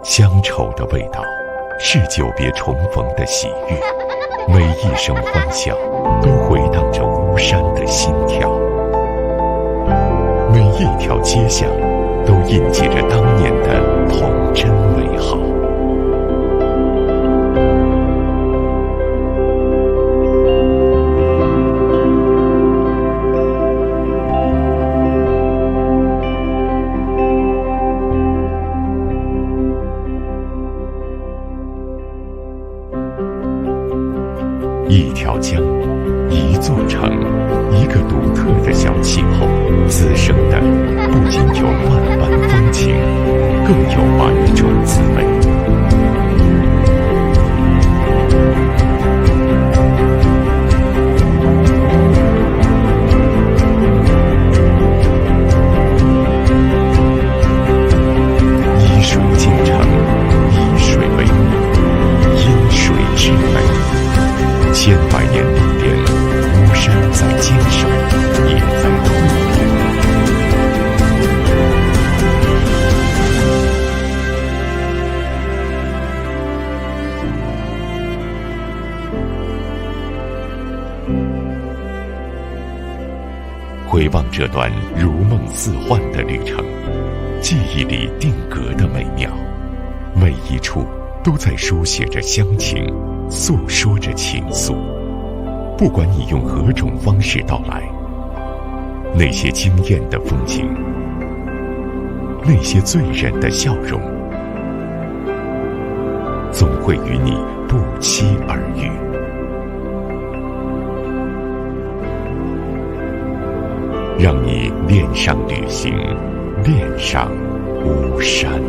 乡愁的味道，是久别重逢的喜悦。每一声欢笑，都回荡着巫山的心跳。一条街巷都印记着当年的童真美好。一条江，一座城，一个独特的小气候，滋生的不仅有万般风情，更有万种滋味。依水建城，以水为母，因水之美。千百年历练，巫山在坚守，也在蜕变。回望这段如梦似幻的旅程，记忆里定格的美妙，每一处都在书写着乡情，诉说着情愫。不管你用何种方式到来，那些惊艳的风景，那些醉人的笑容，总会与你不期而遇。让你恋上旅行，恋上巫山。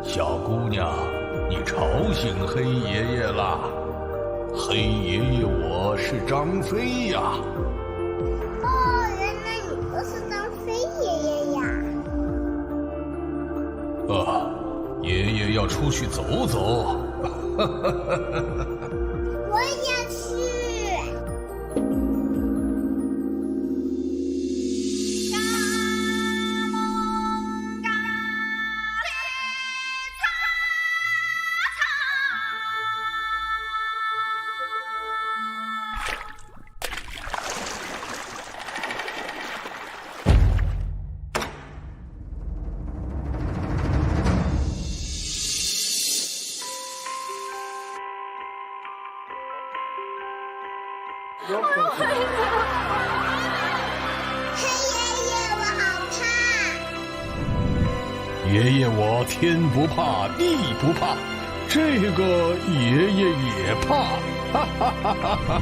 小姑娘，你吵醒黑爷爷啦！黑爷爷我是张飞呀。哦，原来你就是张飞爷爷呀。爷爷要出去走走。我也去。爷爷我天不怕地不怕，这个爷爷也怕，哈哈哈哈哈哈。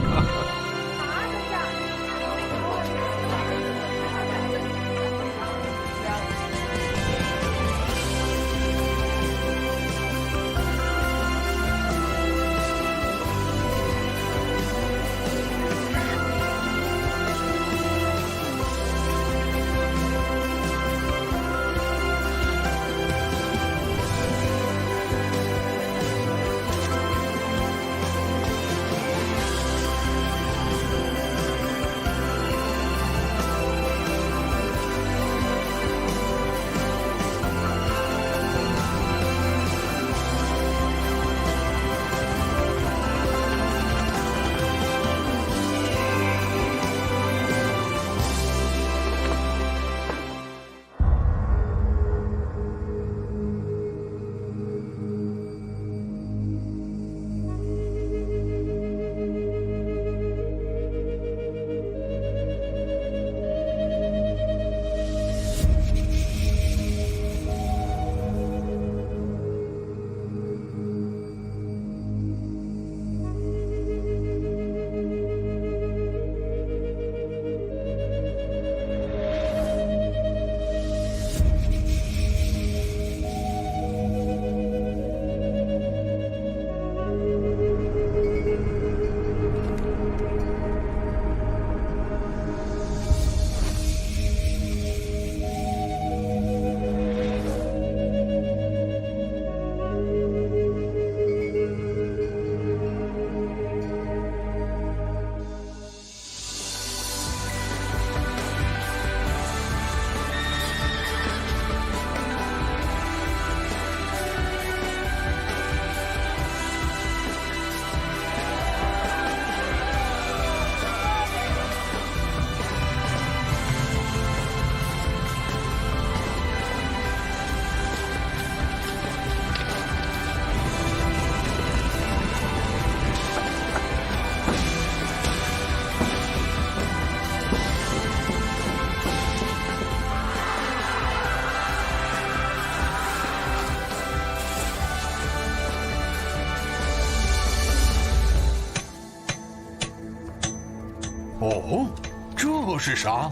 哦，这是啥？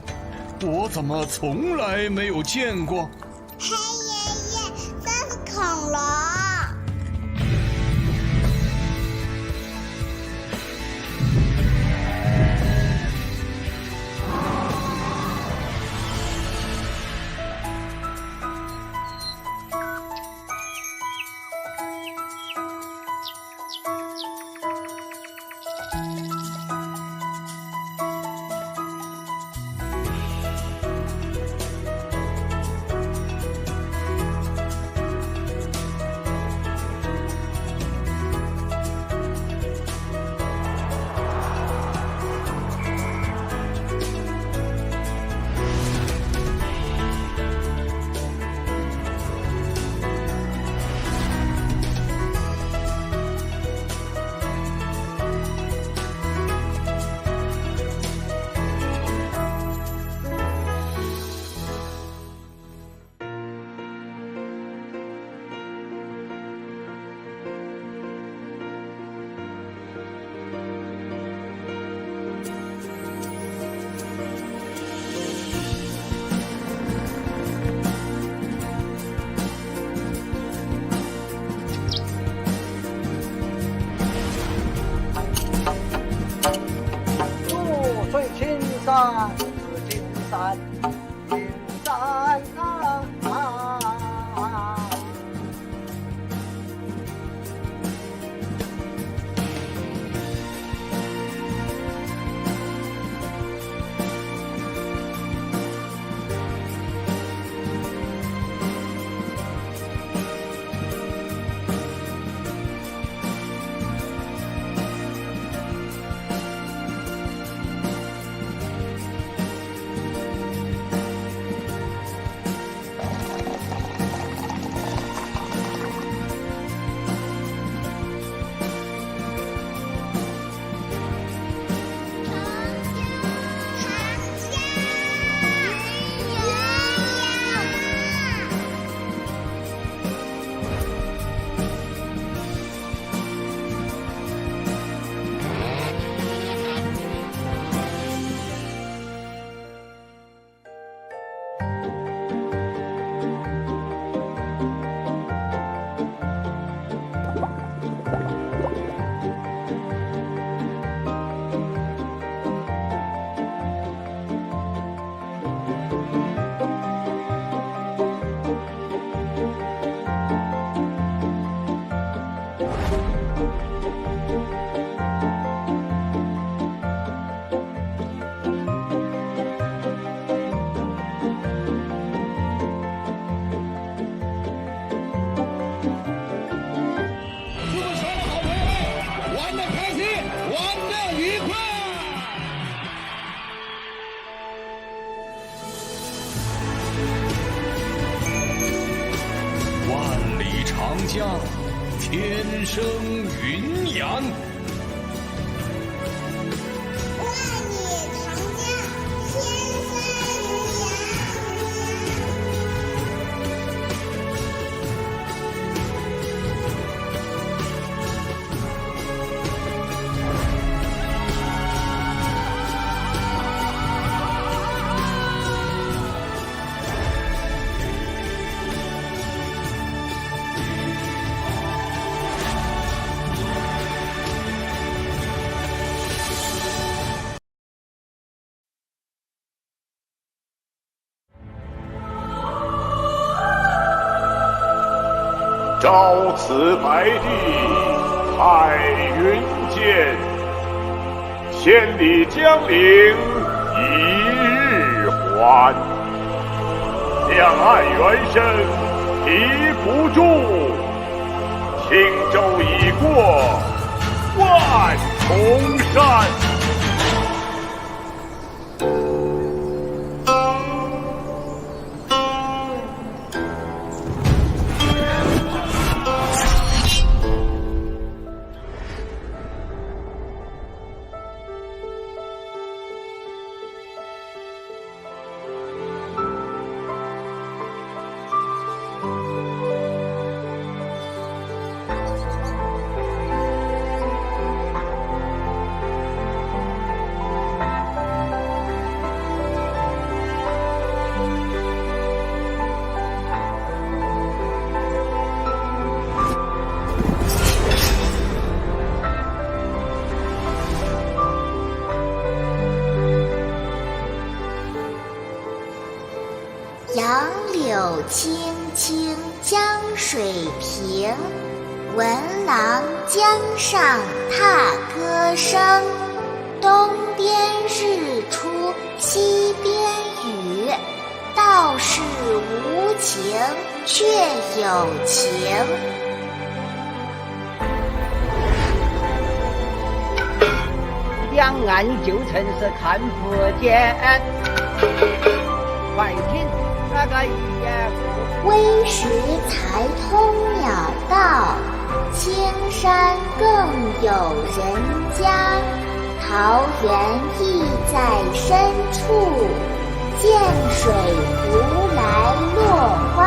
我怎么从来没有见过？黑爷爷，这是恐龙。金山，金山啊！江天生云阳。朝辞白帝彩云间，千里江陵一日还。两岸猿声啼不住，轻舟已过万重山。青青江水平，闻郎江上踏歌声。东边日出西边雨，道是无晴却有情。两岸旧城是看不见，快听那个野狐。微石才通鸟道，青山更有人家。桃源亦在深处，涧水胡来落花。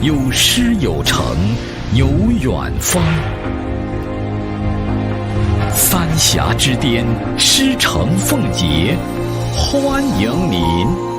有诗有城，有远方。三峡之巅，诗城奉节，欢迎您。